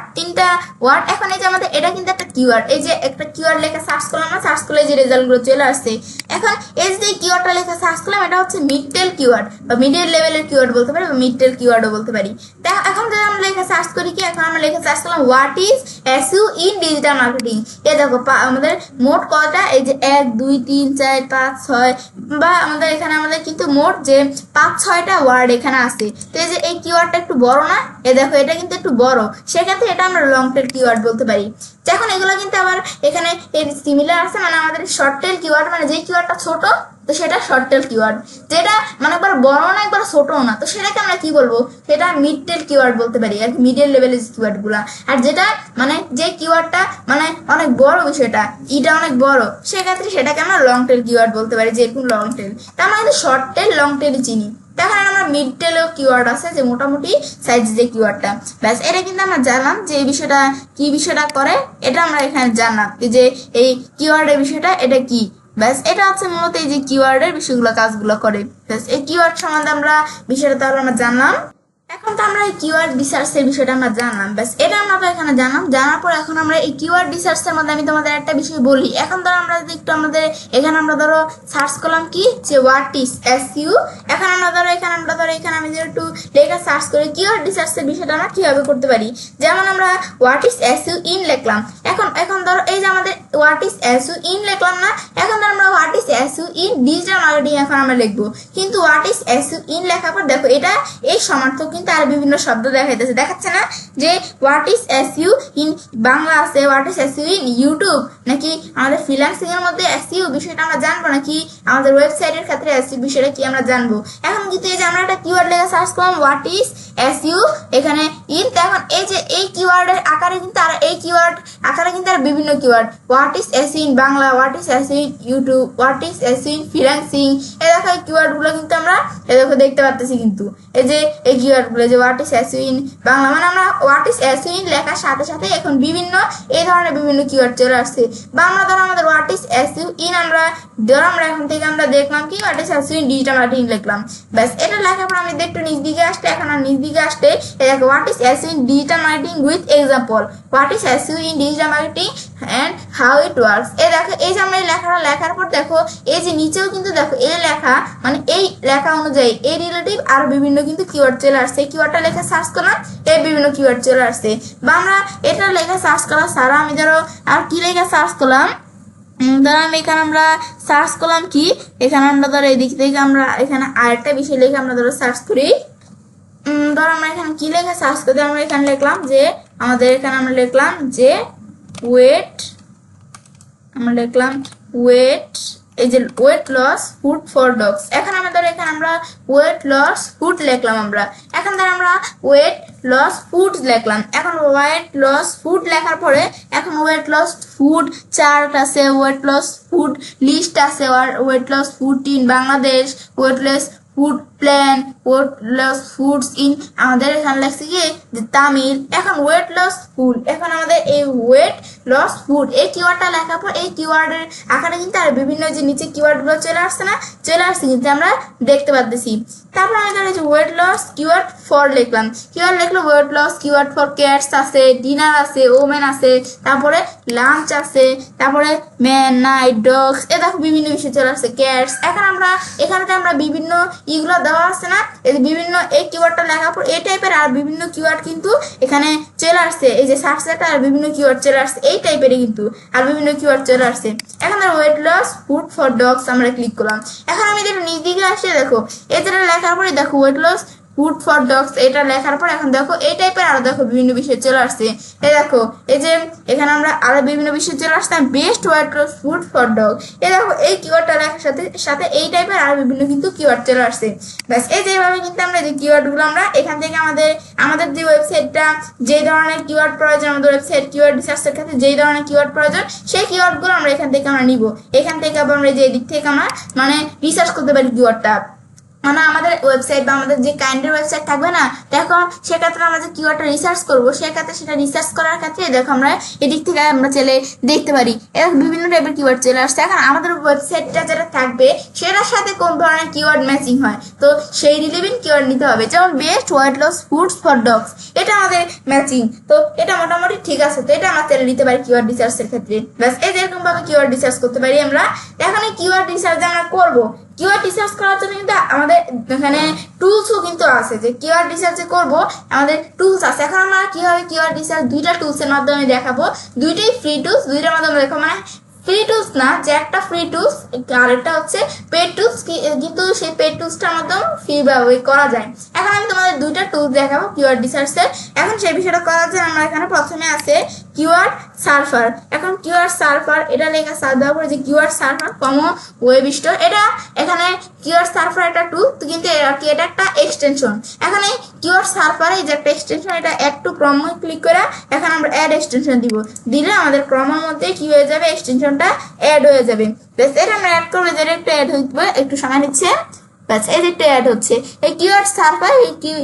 এখন এই যে আমাদের এটা কিন্তু একটা কিওয়ার্ড, এই যে একটা কিওয়ার্ড লেখা সার্চ করলাম না, সার্চ করলে যে রেজাল্টগুলো চলে আসছে। এখন এই যে কিওয়ার্ডটা লেখা সার্চ করলাম এটা হচ্ছে মিড টেল কিওয়ার্ড বা মিডল লেভেলের কিওয়ার্ড বলতে পারি বা মিড টেল কিওয়ার্ডও বলতে পারি। তা এখন যদি আমরা লেখা সার্চ করি কি, এখন আমরা লেখা সার্চ করলাম what is SEO in digital marketing. এই দেখো আমাদের মোট কয়টা, এই যে 1 2 3 4 5 6 বা আমাদের এখানে আমাদের কিন্তু মোট যে 5-6টা ওয়ার্ড এখানে আছে। তো এই যে এই কিওয়ার্ডটা একটু বড় না, এই দেখো এটা কিন্তু একটু বড়, সেক্ষেত্রে এটা আমরা লং টেল কিওয়ার্ড বলতে পারি। এখন এগুলো কিন্তু আবার এখানে এর সিমিলার আছে, মানে আমাদের শর্ট টেল কিওয়ার্ড, মানে যে কিওয়ার্ডটা ছোট তো সেটা শর্ট টেল কিওয়ার্ড, যেটা মানে একবার বড় না একবার ছোটও না, তো সেটাকে আমরা কি বলবো, সেটা মিড টেল কিওয়ার্ড বলতে পারি আর কি, মিডল লেভেলের কিওয়ার্ড গুলা। আর যেটা মানে যে কিওয়ার্ডটা মানে অনেক বড় বিষয়টা, এটা অনেক বড়, সেক্ষেত্রে সেটাকে আমরা লং টেল কিওয়ার্ড বলতে পারি, যেরকম লং টেল। তা আমরা কিন্তু শর্ট টেল লং টেল চিনি। এখন আমরা মিড টেলেও কিওয়ার্ড আছে যে মোটামুটি সাইজ যে কিওয়ার্ডটা, ব্যাস এটা কিন্তু আমরা জানলাম যে এই বিষয়টা কি বিষয়টা করে, এটা আমরা এখানে জানলাম যে এই কিওয়ার্ডের বিষয়টা এটা কি, ব্যাস এটা হচ্ছে মূলত এই যে কিওয়ার্ডের বিষয়গুলো কাজগুলো করে। ব্যাস এই কিওয়ার্ড সম্বন্ধে আমরা বিষয়টা তাহলে আমরা জানলাম। এখন তো আমরা এই কিওয়ার্ড রিসার্চের বিষয়টা আমরা জানলাম, ব্যাস এটা আমরা তো এখানে জানলাম। জানার পর এখন আমরা এই কিওয়ার্ড রিসার্চের মধ্যে আমি তোমাদের একটা বিষয় বলি। এখন ধরো আমরা যদি একটু আমাদের এখানে আমরা ধরো সার্চ করলাম কি যে হোয়াট ইজ এসইউ। এখন আমরা ধরো এখানে আমি যদি একটু লেখা সার্চ করি কিওয়ার্ড রিসার্চের বিষয়টা আমরা কিভাবে করতে পারি, যেমন আমরা হোয়াট ইজ এসইউ ইন লিখলাম। এখন ধরো এই যে আমাদের হোয়াট ইজ এসইউ ইন লিখলাম না, এখন ধরো আমরা what is SEO in digital marketing এখন আমরা লিখবো। কিন্তু হোয়াট ইজ এসইউ ইন লেখার পর দেখো এটা এই সমার্থক কিন্তু আর বিভিন্ন শব্দ দেখাচ্ছে না যে what is SEO in Bangla আছে, what is SEO in YouTube, নাকি আমাদের ফ্রিল্যান্সিং এর মধ্যে এসইউ বিষয়টা আমরা জানবো, নাকি আমাদের ওয়েবসাইটের ক্ষেত্রে এসইউ বিষয়টা কি আমরা জানবো। এখন কিন্তু এই যে আমরা একটা কিওয়ার্ড লেখা সার্চ করলাম হোয়াট ইজ এসইউ এখানে ইন, এখন এই যে এই কিওয়ার্ডের আকারে কিন্তু আর এই কিওয়ার্ড আকারে কিন্তু আর বিভিন্ন keyword, what is SEO in Bangla, what is SEO in YouTube, what is SEO in freelancing, এই দেখো এই কিওয়ার্ড গুলো কিন্তু আমরা এই দেখো দেখতে পাচ্ছি। কিন্তু এই যে এই কিওয়ার্ড গুলো যে what is SEO in Bangla, মানে আমরা হোয়াট ইজ এসইউ ইন লেখার সাথে সাথে এখন বিভিন্ন এই ধরনের বিভিন্ন কিওয়ার্ড চলে আসছে। বা আমরা ধরো আমাদের হোয়াট ইজ এসইউ ইন আমরা এখন থেকে আমরা দেখলাম কি what is SEO in digital marketing লিখলাম, ব্যাস এটা লেখার পর আমি একটু নিচ দিকে আসতে, এখন আর নিচ দিকে আসতে দেখো what is SEO in digital marketing with example, what is SEO in digital marketing and how it works. এই দেখো এই যে আমরা এই লেখাটা লেখার পর দেখো এই যে নিচেও কিন্তু দেখো এই লেখা মানে এই লেখা অনুযায়ী এই রিলেটিভ আর বিভিন্ন কিন্তু কিওয়ার্ড চলে আসছে। কিওয়ার্ডটা লেখা সার্চ করলাম এই বিভিন্ন কিওয়ার্ড চলে আসছে। বা আমরা এটা লেখা সার্চ করা ছাড়া আমি ধরো আর কি লেখা সার্চ করলাম, ধরো আমি এখানে আমরা সার্চ করলাম কি, এখানে আমরা ধরো এদিক থেকে আমরা এখানে আরেকটা বিষয় লিখে আমরা ধরো সার্চ করি। ধরো আমরা এখানে কি লেখা সার্চ করতে আমরা এখানে লিখলাম যে আমাদের এখানে আমরা লিখলাম যে ওয়েট, আমরা লিখলাম ওয়েট, এই যে weight loss food for dogs. এখন আমাদের এখানে আমরা ওয়েট লস ফুড লিখলাম আমরা, এখন ধর আমরা ওয়েট লস ফুড লিখলাম। এখন ওয়েট লস ফুড লেখার পরে এখন ওয়েট লস ফুড চার্ট আছে, ওয়েট লস ফুড লিস্ট আছে, weight loss food in Bangladesh, weight loss food plan, weight loss foods in আমাদের এখানে লাগছে কি যে তামিল। এখন ওয়েট লস ফুড, এখন আমাদের এই ওয়েট লস ফুড এই কিওয়ার্ডটা লেখার পর এই কিওয়ার্ডের আকারে কিন্তু আর বিভিন্ন যে নিচে কিওয়ার্ড গুলো চলে আসছে না, চলে আসছে কিন্তু আমরা দেখতে পাচ্ছি। তারপর আমাদের এই যে ওয়েট লস কিওয়ার্ড ফর লিখলাম, কিওয়ার্ড লিখলো weight loss keyword for cats আছে, ডিনার আছে, ওমেন আছে, তারপরে লাঞ্চ আছে, তারপরে ম্যান নাইট ডগস, এ দেখো বিভিন্ন বিষয় চলে আসছে ক্যাটস। এখন আমরা এখানে আমরা বিভিন্ন ইগুলো দেওয়া আছে না, এই বিভিন্ন এই কিওয়ার্ডটা লেখার পর এই টাইপের আর বিভিন্ন কিওয়ার্ড কিন্তু এখানে চলে আসছে, এই যে সার্চটা আর বিভিন্ন কিওয়ার্ড চলে আসছে এই টাইপেরই কিন্তু আর বিভিন্ন কিওয়ার্ড চলে আসছে। এখন weight loss food for dogs আমরা ক্লিক করলাম। এখন আমি যেটা নিচ দিকে আসছে দেখো এই যেটা লেখার পরে দেখো weight loss food for dogs এটা লেখার পর এখন দেখো এই টাইপের আরো দেখো বিভিন্ন বিষয় চলে আসছে। এই দেখো এই যে এখানে আমরা আরো বিভিন্ন বিষয় চলে আসছে best weight loss food for dog, এই দেখো এই কিওয়ার্ডটা লেখার সাথে সাথে এই টাইপের আরো বিভিন্ন কিন্তু কিওয়ার্ড চলে আসছে। ব্যাস এই যেভাবে কিন্তু আমরা যে কিওয়ার্ড গুলো আমরা এখান থেকে আমাদের যে ওয়েবসাইটটা যে ধরনের কিওয়ার্ড প্রয়োজন, আমাদের ওয়েবসাইট কিওয়ার্ড রিসার্চের ক্ষেত্রে যেই ধরনের কিওয়ার্ড প্রয়োজন সেই কিওয়ার্ড গুলো আমরা এখান থেকে আমরা নিব। এখান থেকে আবার আমরা যে দিক থেকে আমরা মানে রিসার্চ করতে পারি কিওয়ার্ডটা। মানে আমাদের ওয়েবসাইট বা আমাদের যে কাইন্ডের ওয়েবসাইট থাকবে না, দেখো সেক্ষেত্রে আমরা যে কিওয়ার্ডটা রিসার্চ করবো সেক্ষেত্রে সেটা রিসার্চ করার ক্ষেত্রে দেখো আমরা এদিক থেকে আমরা চলে দেখতে পারি এরকম বিভিন্ন টাইপের কিওয়ার্ড চলে আসছে। এখন আমাদের ওয়েবসাইটটা যেটা থাকবে সেটার সাথে কোন ধরনের কিওয়ার্ড ম্যাচিং হয়, তো সেই রিলেভেন্ট কিওয়ার্ড নিতে হবে। যেমন best weight loss foods for dogs, এটা আমাদের ম্যাচিং, তো এটা মোটামুটি ঠিক আছে, তো এটা আমরা চলে নিতে পারি কিওয়ার্ড রিসার্চের ক্ষেত্রে। ব্যাস এই যেরকম ভাবে কিওয়ার্ড রিসার্চ করতে পারি আমরা। এখন এই কিওয়ার্ড রিসার্চ আমরা করবো, কিওয়ার্ড রিসার্চ করার জন্য কিন্তু আমাদের এখানে টুলসও কিন্তু আছে, যে কিওয়ার্ড রিসার্চ করব আমাদের টুলস আছে। এখন আমরা কিভাবে কিওয়ার্ড রিসার্চ দুইটা টুলসের মাধ্যমে দেখাবো, দুইটাই ফ্রি টুলস, দুইটার মাধ্যমে দেখাবো। মানে ফ্রি টুলস না, যে একটা ফ্রি টুলস আরেকটা হচ্ছে পেড টুলস, কিন্তু সেই পেড টুলসটার মাধ্যমে ফ্রি ব্যবহার করা যায়। এখন আমি তোমাদের দুইটা টুলস দেখাবো কিওয়ার্ড রিসার্চের। এখন সেই বিষয়টা করার জন্য আমরা এখানে প্রথমে আছে কিওয়ার্ড সার্ফার। এখন কিওয়ার্ড সার্ফার এটা লেখা সার্চ দেওয়ার পরে যে কিওয়ার্ড সার্ফার ওয়েব স্টোর, এটা এখানে কিওয়ার্ড সার্ফার একটা টুল, কিন্তু এটা একটা এক্সটেনশন। এখানে কিওয়ার্ড সার্ফার এই যে একটা এক্সটেনশন, এটা অ্যাড টু ক্রম ক্লিক করে এখন আমরা অ্যাড এক্সটেনশন দিব, দিলে আমাদের ক্রমের মধ্যে কি হয়ে যাবে, এক্সটেনশনটা অ্যাড হয়ে যাবে। বেশ এটা আমরা অ্যাড করলে যেটা একটু অ্যাড হইবে, একটু সময় নিচ্ছে। ব্যাস এই যে অ্যাড হচ্ছে এই কিওয়ার্ড সার্ফার,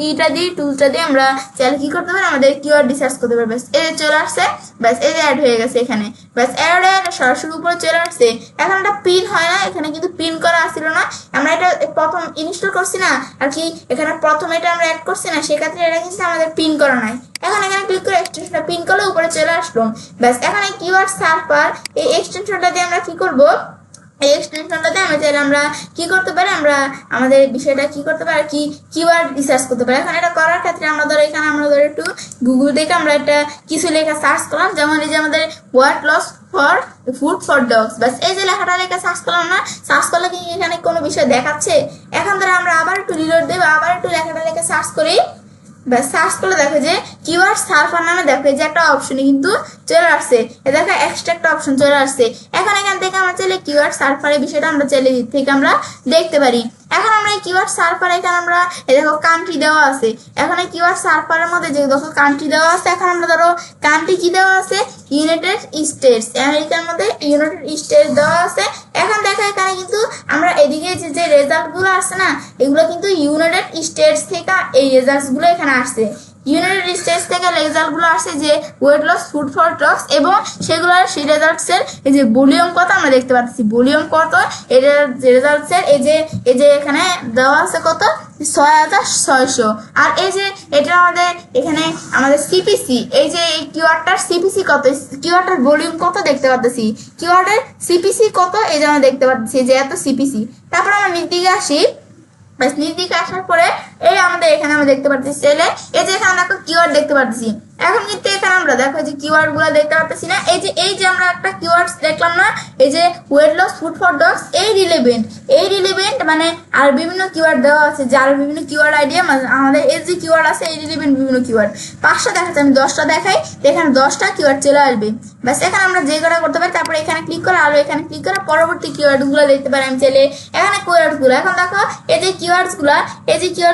এইটা দিয়ে টুলসটা দিয়ে আমরা চাইলে কি করতে পারি, আমাদের কিওয়ার্ড রিসার্চ করতে পারি। ব্যাস এই চলে আসছে, ব্যাস এই যে অ্যাড হয়ে গেছে এখানে। ব্যাস অ্যাড সরাসরি উপরে চলে আসছে। এখন এটা পিন হয় না, এখানে কিন্তু পিন করা আসছিল না, আমরা এটা প্রথম ইনস্টল করছি না আর কি, এখানে প্রথম এটা আমরা অ্যাড করছি না, সেক্ষেত্রে এটা কিন্তু আমাদের পিন করা নাই। এখন এখানে ক্লিক করে এক্সটেনশনটা পিন করলে উপরে চলে আসলো। ব্যাস এখানে কিওয়ার্ড সার্ফার এই এক্সটেনশনটা দিয়ে আমরা কি করব, এই এক্সটেনশনটাতে আমরা চাইলে আমরা কি করতে পারি, আমরা আমাদের বিষয়টা কি করতে পারি, কি কিওয়ার্ড রিসার্চ করতে পারি। এখন এটা করার ক্ষেত্রে আমরা ধরো এখানে আমরা ধরো একটু গুগল থেকে আমরা একটা কিছু লেখা সার্চ করলাম, যেমন এই যে আমাদের weight loss for food for dogs. ব্যাস এই যে লেখাটা লেখা সার্চ করলাম না, সার্চ করলে কি এখানে কোনো বিষয় দেখাচ্ছে? এখন ধরো আমরা আবার একটু রিলোড দেবো, আবার একটু লেখাটা লেখা সার্চ করি। ব্যাস সার্চ করলে দেখো যে কিওয়ার্ড সার্ফার নামে দেখো যে একটা অপশন কিন্তু চলে আসছে, দেখো এক্সট্রা একটা অপশন চলে আসছে। এখন এখান থেকে আমরা চাইলে কিওয়ার্ড সার্ফারের বিষয়টা আমরা চাইলে দিক থেকে আমরা দেখতে পারি। এখন আমরা এই কিওয়ার্ড সার্ফার এখানে আমরা দেখো কান্ট্রি দেওয়া আছে, এখন এই কিওয়ার্ড সার্ফারের মধ্যে যে দেখো কান্ট্রি দেওয়া আছে, এখন আমরা ধরো কান্ট্রি কি দেওয়া আছে, ইউনাইটেড স্টেটস, আমেরিকার মধ্যে ইউনাইটেড স্টেটস দেওয়া আছে। এখন দেখো এখানে কিন্তু আমরা এদিকে যে রেজাল্ট গুলো আসছে না, এগুলো কিন্তু ইউনাইটেড স্টেটস থেকে এই রেজাল্ট গুলো এখানে আসছে। ইউনাইটেড স্টেটস থেকে রেজাল্ট গুলো আসছে যে weight loss food for dogs, এবং সেগুলোর সেই রেজাল্টস এর এই যে ভলিউম কত আমরা দেখতে পাচ্ছি, ভলিউম কত এই রেজাল্টস এর এই যে এখানে দেওয়া আছে কত 6600। আর এই যে এটা আমাদের এখানে আমাদের সিপিসি, এই যে এই কিওয়ার্ডটার সিপিসি কত, কিওয়ার্ডটার ভলিউম কত দেখতে পাচ্ছি, কিওয়ার্ডের সিপিসি কত এই যে আমরা দেখতে পাচ্ছি যে এত সিপিসি। তারপর আমরা নিচদিকে আসি, নিচদিকে আসার পরে এই আমাদের এখানে আমরা দেখতে পাচ্ছি সেলে, এই যে এখানে আমরা কিওয়ার্ড দেখতে পাচ্ছি। এখন কিন্তু এখানে আমরা দেখো যে কিওয়ার্ড গুলো দেখতে পাচ্ছি না, এই যে আমরা একটা কিওয়ার্ড দেখলাম না, এই যে weight loss food for dogs, এই রিলেভেন্ট মানে আর বিভিন্ন কিওয়ার্ড দেওয়া আছে, যার বিভিন্ন কিওয়ার্ড আইডিয়া আমাদের এই যে কিওয়ার্ড আছে এই রিলেভেন্ট বিভিন্ন কিওয়ার্ড 5টা দেখাচ্ছে, আমি 10টা দেখাই, এখানে 10টা কিওয়ার্ড চলে আসবে। ব্যাস এখানে আমরা যে কটা করতে পারি, তারপরে এখানে ক্লিক করে আরো এখানে ক্লিক করে পরবর্তী কিওয়ার্ড গুলো দেখতে পারি আমি চাইলে। এখানে কিওয়ার্ড গুলো এখন দেখো এই যে কিওয়ার্ড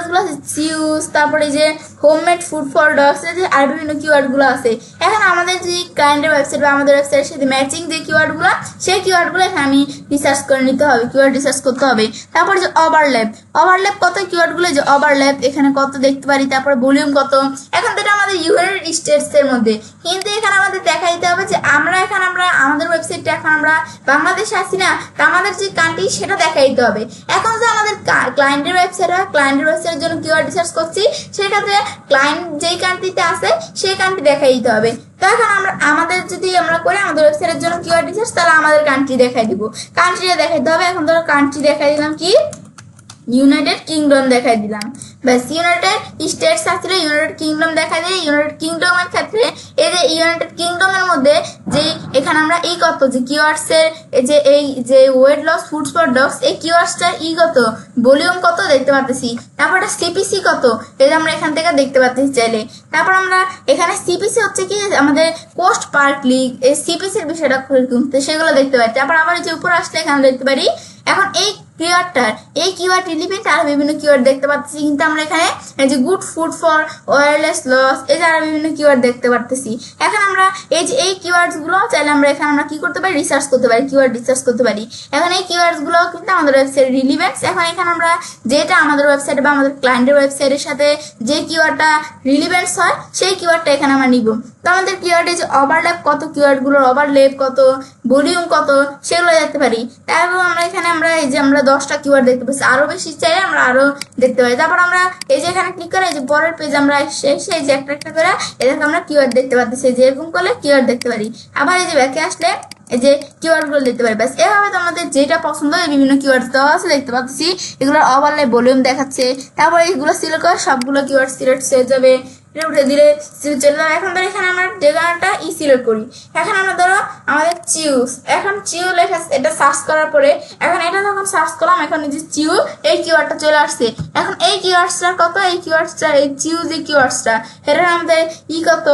গুলো সিউজ, তারপরে এই যে হোমমেড ফুড ফর ডগস, এই যে আর বিভিন্ন কিওয়ার্ড গুলো আছে। এখন আমাদের যে ক্লায়েন্টের ওয়েবসাইট বা আমাদের ওয়েবসাইটের সাথে ম্যাচিং যে কিওয়ার্ড গুলো, সেই কিওয়ার্ড গুলো এখানে আমি রিসার্চ করে নিতে হবে, কিওয়ার্ড রিসার্চ করতে হবে। তারপরে যে ওভারল্যাপ কত কিওয়ার্ড গুলো, যে ওভারল্যাপ এখানে কত দেখতে পারি, তারপরে ভলিউম কত। এখন তো এটা আমাদের ইউনাইটেড স্টেটস এর মধ্যে, কিন্তু এখানে আমাদের দেখা দিতে হবে যে আমরা আমাদের ওয়েবসাইটটা এখন আমরা বাংলাদেশে আছি না, তো আমাদের যে কান্ট্রি সেটা দেখা দিতে হবে। এখন যে আমাদের ক্লায়েন্টের ওয়েবসাইটের জন্য কিওয়ার্ড রিসার্চ করছি, সেক্ষেত্রে ক্লায়েন্ট যেই কান্ট্রিতে আছে সেই কান্ট্রি দেখাই দিতে হবে। তো এখন আমাদের যদি আমরা করি আমাদের ওয়েবসাইটের জন্য কিওয়ার্ড রিসার্চ, তাহলে আমাদের কান্ট্রি দেখাই দিব, কান্ট্রিটা দেখাই দিতে হবে। এখন ধরো কান্ট্রি দেখাই দিলাম কি, ইউনাইটেড কিংডম দেখাই দিলাম। ব্যাস ইউনাইটেড স্টেটস আসলে ইউনাইটেড কিংডম দেখাই দিই। ইউনাইটেড কিংডমের ক্ষেত্রে এই যে ইউনাইটেড কিংডমের মধ্যে যে এখানে আমরা এই কত যে কিওয়ার্ডস এর এই যে weight loss foods for dogs, এই কিওয়ার্ডসটার কত ভলিউম কত দেখতে পাচ্ছি। তারপর এটা সিপিসি কত এই যে আমরা এখান থেকে দেখতে পাচ্ছি চাইলে। তারপর আমরা এখানে সিপিসি হচ্ছে কি আমাদের কোস্ট পার ক্লিক, এই সিপিসির বিষয়টা সেগুলো দেখতে পাচ্ছি। তারপর আবার যে উপরে আসলে এখানে দেখতে পারি। এখন এই কিওয়ার্ডটার এই কিওয়ার্ড রিলেভেন্ট আর বিভিন্ন কিওয়ার্ড দেখতে পাচ্ছি, কিন্তু আমরা এখানে এই যে good food for wireless loss এই যে আরো বিভিন্ন কিওয়ার্ড দেখতে পারতেছি। এখন আমরা এই যে এই কিওয়ার্ডস গুলো চাইলে আমরা এখানে আমরা কি করতে পারি, রিসার্চ করতে পারি, কিওয়ার্ড রিসার্চ করতে পারি। এখন এই কিওয়ার্ডস গুলো কিন্তু আমাদের ওয়েবসাইট রিলেভেন্স। এখন এখানে আমরা যেটা আমাদের ওয়েবসাইটে বা আমাদের ক্লায়েন্টের ওয়েবসাইটের সাথে যে কিওয়ার্ডটা রিলেভেন্স হয় সেই কিওয়ার্ডটা এখানে আমরা নিব। তো আমাদের কিওয়ার্ডে যে ওভারল্যাপ কত, কিওয়ার্ডগুলোর ওভারল্যাপ কত, ভলিউম কত, সেগুলো দেখতে পারি। তারপর আমরা এখানে আমরা এই যে আমরা 10টা কিওয়ার্ড দেখতে পাচ্ছি, আরো বেশি চাইলে আমরা আরো দেখতে পারি। তারপর আমরা এই যে এখানে ক্লিক করে এই যে পরের পেজ আমরা এসে এই যে একটা একটা করে এরকম আমরা কিওয়ার্ড দেখতে পাচ্ছি, যে এরকম করলে কিওয়ার্ড দেখতে পারি। আবার এই যে ব্যাকে আসলে এই যে কিওয়ার্ড গুলো দেখতে পারি। ব্যাস এভাবে তোমাদের যেটা পছন্দ হয় বিভিন্ন কিওয়ার্ড দেওয়া আছে দেখতে পাচ্ছি, এগুলোর ওভারল্যাপ ভলিউম দেখাচ্ছে। তারপর এইগুলো সিলেক্ট করে সবগুলো কিওয়ার্ড সিলেক্ট হয়ে যাবে, উঠে দিলে চলে যাবে। এখন ধরো এখানে আমরা ঠিকানাটা সিলেক্ট করি। এখন আমরা ধরো আমাদের চিউজ, এখন চিউ লেখা এটা সার্চ করার পরে এখন এটা যখন সার্চ করলাম এখন এই যে চিউ এই কিওয়ার্ডটা চলে আসছে। এখন এই কিওয়ার্ডসটা কত, এই কিওয়ার্ডসটা এই চিউ যে কিওয়ার্ডসটা এটা আমাদের কত,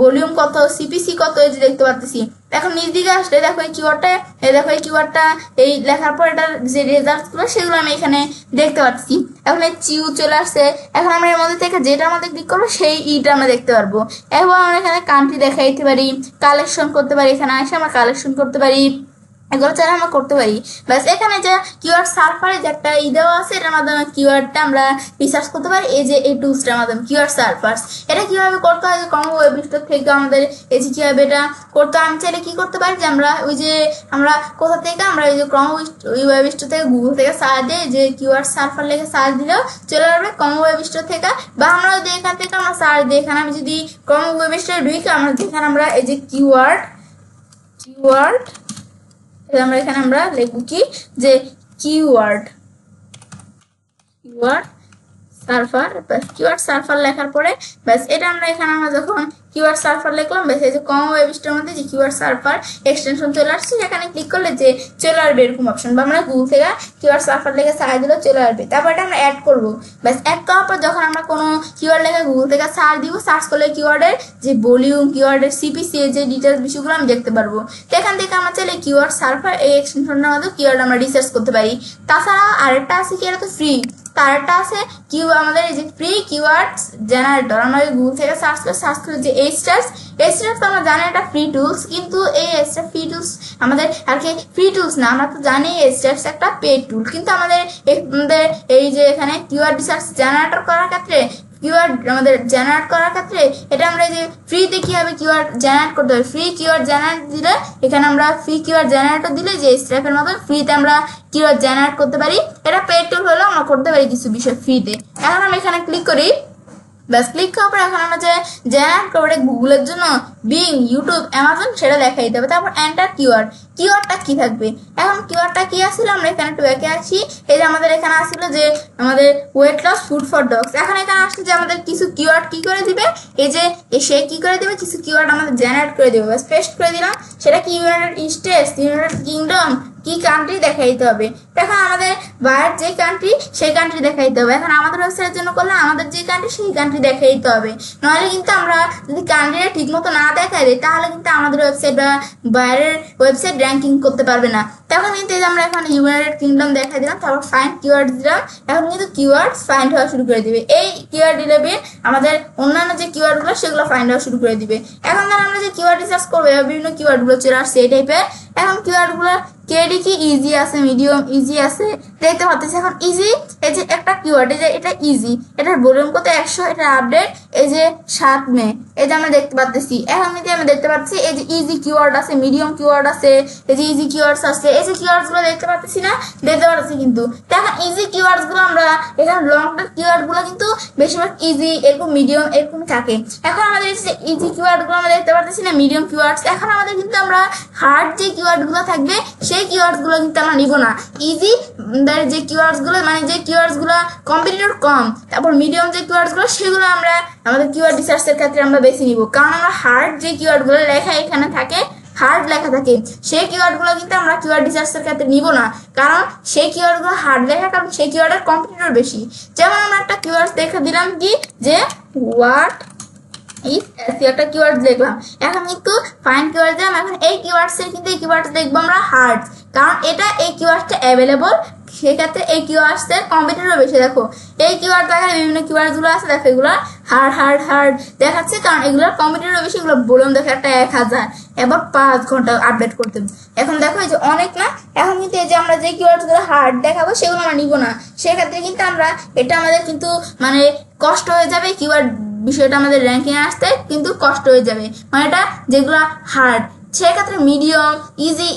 ভলিউম কত, সিপিসি কত এই যে দেখতে পাচ্ছি। এখন নিচ দিকে আসলে দেখো এই কিওয়ার্ডটা, এই দেখো এই কিওয়ার্ডটা এই লেখার পর এটার যে রেজাল্ট গুলো সেগুলো আমি এখানে দেখতে পাচ্ছি। এখন এই চিউ চলে আসছে। এখন আমরা এর মধ্যে থেকে যেটা আমাদের ক্লিক করবো সেই ইটা আমরা দেখতে পারবো। এবং আমরা এখানে কান্ট্রি দেখাইতে পারি, কালেকশন করতে পারি, এখানে এসে আমরা কালেকশন করতে পারি, এগুলো চাইলে আমরা করতে পারি। ব্যাস এখানে যে কিওয়ার্ড সার্ফারে যে একটা দেওয়া আছে এটার মাধ্যমে কিওয়ার্ডটা আমরা রিসার্চ করতে পারি। এই যে এই টুলসটার মাধ্যমে কিওয়ার্ড সার্ফার্স, এটা কিভাবে করতে হয়, যে কম ওয়েব স্টোর থেকে আমাদের এই যে কিভাবে এটা করতে হয়, আমি চাইলে কি করতে পারি যে আমরা ওই যে আমরা কোথা থেকে আমরা এই যে ক্রম ওয়েব স্টোর থেকে গুগল থেকে সার্চ দিয়ে যে কিওয়ার্ড সার্ফার লেগে সার্চ দিলেও চলে আসবে কম ওয়েব স্টোর থেকে, বা আমরা যদি এখান থেকে আমরা সার্চ দিই, এখানে আমি যদি ক্রম ওয়েব স্টোরে ঢুকি আমরা যেখানে আমরা এই যে কিওয়ার্ড আমরা এখানে আমরা লিখব কি যে কিওয়ার্ড সার্ফার। কিওয়ার্ড সার্ফার লেখার পরে ব্যাস এটা আমরা এখানে আমরা যখন কিওয়ার্ড সার্ফার লিখলাম, ব্যাস এই যে কম ওয়েব স্টোরের মধ্যে যে কিওয়ার্ড সার্ফার এক্সটেনশন চলে আসছে, সেখানে ক্লিক করলে যে চলে আসবে এরকম অপশন, বা আমরা গুগল থেকে কিওয়ার্ড সার্ফার লেখে সার্চ দিলেও চলে আসবে। তারপর এটা আমরা অ্যাড করবো। ব্যাস অ্যাড করার পর যখন আমরা কোনো কিওয়ার্ড লেখে গুগল থেকে সার্চ দিব, সার্চ করলে কিওয়ার্ডের যে ভলিউম, কিওয়ার্ডের সিপিসি যে ডিটেলস বিষয়গুলো আমি দেখতে পারবো। তো এখান থেকে আমরা চাইলে কিওয়ার্ড সার্ফার এই এক্সটেনশনটার মধ্যে কিওয়ার্ড আমরা রিসার্চ করতে পারি। তাছাড়া আরেকটা আছে কি, এটা তো ফ্রি, তারটা আছে আমাদের এই যে ফ্রি কিওয়ার্ড জেনারেটর। আমরা গুগল থেকে সার্চ করে যে এইচটার্স তো আমরা জানি এটা ফ্রি টুলস, কিন্তু এই এইচটার ফ্রি টুলস আমাদের আর কি ফ্রি টুলস না, আমরা তো জানি এইচটার্স একটা পেড টুল, কিন্তু আমাদের এই যে এখানে কিওয়ার্ড রিসার্চ জেনারেটর করার ক্ষেত্রে কিওয়ার্ড আমাদের জেনারেট করার ক্ষেত্রে এটা আমরা যে ফ্রিতে কিভাবে কিওয়ার্ড জেনারেট করতে হবে, ফ্রি কিওয়ার্ড জেনারেট দিলে এখানে আমরা ফ্রি কিওয়ার্ড জেনারেটর দিলে যে স্ট্র্যাপের মতো ফ্রিতে আমরা কিওয়ার্ড জেনারেট করতে পারি। এটা পেড টুল হলেও আমরা করতে পারি কিছু বিষয় ফ্রিতে। এখন আমরা এখানে ক্লিক করি, ব্যাস ক্লিক করার পর এখন আমরা যে জেনারেট করবো গুগলের জন্য বিং, ইউটিউব, অ্যামাজন সেটা দেখাই দিতে হবে। তারপর এন্টার কিওয়ার্ডটা কি থাকবে। এখন কিওয়ার্ডটা কি আসছিল, আমরা এখানে একটু ব্যাকে আসি। এই যে আমাদের এখানে আসছিল যে আমাদের weight loss food for dogs. এখন এখানে আসছে যে আমাদের কিছু কিওয়ার্ড কি করে দিবে, এই যে সে কি করে দিবে, কিছু কিওয়ার্ড আমাদের জেনারেট করে দিবে। ব্যাস পেস্ট করে দিলাম, সেটা কি ইউনাইটেড স্টেটস, ইউনাইটেড কিংডম, কি কান্ট্রি দেখাই দিতে হবে। এখন আমাদের বাইরের যে কান্ট্রি সেই কান্ট্রি দেখাই দিতে হবে। এখন আমাদের ওয়েবসাইটের জন্য করলে আমাদের যে কান্ট্রি সেই কান্ট্রি দেখাই দিতে হবে। নাহলে কিন্তু আমরা যদি কান্ট্রিটা ঠিক মতো না দেখাই দিই তাহলে কিন্তু আমাদের ওয়েবসাইট বা বাইরের ওয়েবসাইট র্যাঙ্কিং করতে পারবে না। তখন কিন্তু আমরা এখন ইউনাইটেড কিংডম দেখাই দিলাম, তারপর ফাইন্ড কিওয়ার্ড দিলাম। এখন কিন্তু কিওয়ার্ড ফাইন্ড হওয়া শুরু করে দিবে। এই কিওয়ার্ড দিলে আমাদের অন্যান্য যে কিওয়ার্ডগুলো সেগুলো ফাইন্ড হওয়া শুরু করে দিবে। এখন ধর আমরা যে কিওয়ার্ড রিসার্চ করবো বিভিন্ন কিওয়ার্ডগুলো চলে আসছে এই টাইপের। এখন কিওয়ার্ডগুলো কেডি কি ইজি আছে, মিডিয়াম, ইজি আছে দেখতে পাচ্ছি। এখন ইজি এই যে একটা কিওয়ার্ড, এই যে এটা ইজি, এটার ভলিউম কত 100, এটা আপডেট এই যে 7 মে, এই যে আমরা দেখতে পাচ্ছি। এখন যদি আমি দেখতে পাচ্ছি এই যে ইজি কিওয়ার্ড আছে, মিডিয়াম কিওয়ার্ড আছে, এই যে ইজি কিওয়ার্ডস আছে, এই যে কিওয়ার্ডস গুলো দেখতে পাচ্ছি না, দেখতে পাচ্ছি কিন্তু। এখন ইজি কিওয়ার্ডস গুলো আমরা এখানে লং টার্ম কিওয়ার্ড গুলো কিন্তু বেশিরভাগ ইজি এরকম মিডিয়াম এরকম থাকে। এখন আমাদের এই যে ইজি কিওয়ার্ড গুলো আমরা দেখতে পাচ্ছি না, মিডিয়াম কিওয়ার্ডস। এখন আমাদের কিন্তু আমরা হার্ড যে কিওয়ার্ড গুলো থাকবে সেই কিওয়ার্ডস গুলো কিন্তু আমরা নিব না। ইজি যে কিওয়ার্ডস গুলো মানে যে কিওয়ার্ডস গুলো কম্পিটিটর কম, তারপর মিডিয়াম যে কিওয়ার্ডস গুলো সেগুলো আমরা আমাদের কিওয়ার্ড রিসার্চের ক্ষেত্রে আমরা বেছে নিব। কারণ আমরা হার্ড যে কিওয়ার্ড গুলো লেখা এখানে থাকে, হার্ড লেখা থাকে, সেই কিওয়ার্ড গুলো কিন্তু আমরা কিওয়ার্ড রিসার্চের ক্ষেত্রে নিব না, কারণ সেই কিওয়ার্ড গুলো হার্ড লেখা, কারণ সেই কিওয়ার্ডের কম্পিটিটর বেশি। যেমন আমরা একটা কিওয়ার্ড দেখে দিলাম কি যে হোয়াট একটা কিওয়ার্ড দেখলাম, এখন কিন্তু ফাইন্ড কিওয়ার্ড দিলাম। এখন এই কিওয়ার্ডস এর কিন্তু এই কিওয়ার্ডস দেখবো আমরা হার্ড, কারণ এটা এই কিওয়ার্ডটা অ্যাভেলেবল সেক্ষেত্রে এই কিওয়ার্ডসের কম্পিটিটরও বেশি। দেখো এই কিওয়ার্ড দেখায় বিভিন্ন কিওয়ার্ডগুলো আছে, দেখো এগুলো হার্ড দেখাচ্ছে, কারণ এগুলোর কম্পিটিটরও বেশি। এগুলো বললাম দেখো একটা 1000, এবার 5 ঘন্টা আপডেট করতে। এখন দেখো এই যে অনেক না, এখন কিন্তু এই যে আমরা যে কিওয়ার্ডগুলো হার্ড দেখাবো সেগুলো আমরা নিব না। সেক্ষেত্রে কিন্তু আমরা এটা আমাদের কিন্তু মানে কষ্ট হয়ে যাবে, কিওয়ার্ড বিষয়টা আমাদের র্যাঙ্কিং আসতে কিন্তু কষ্ট হয়ে যাবে। মানে এটা যেগুলো হার্ড, সেক্ষেত্রে মিডিয়াম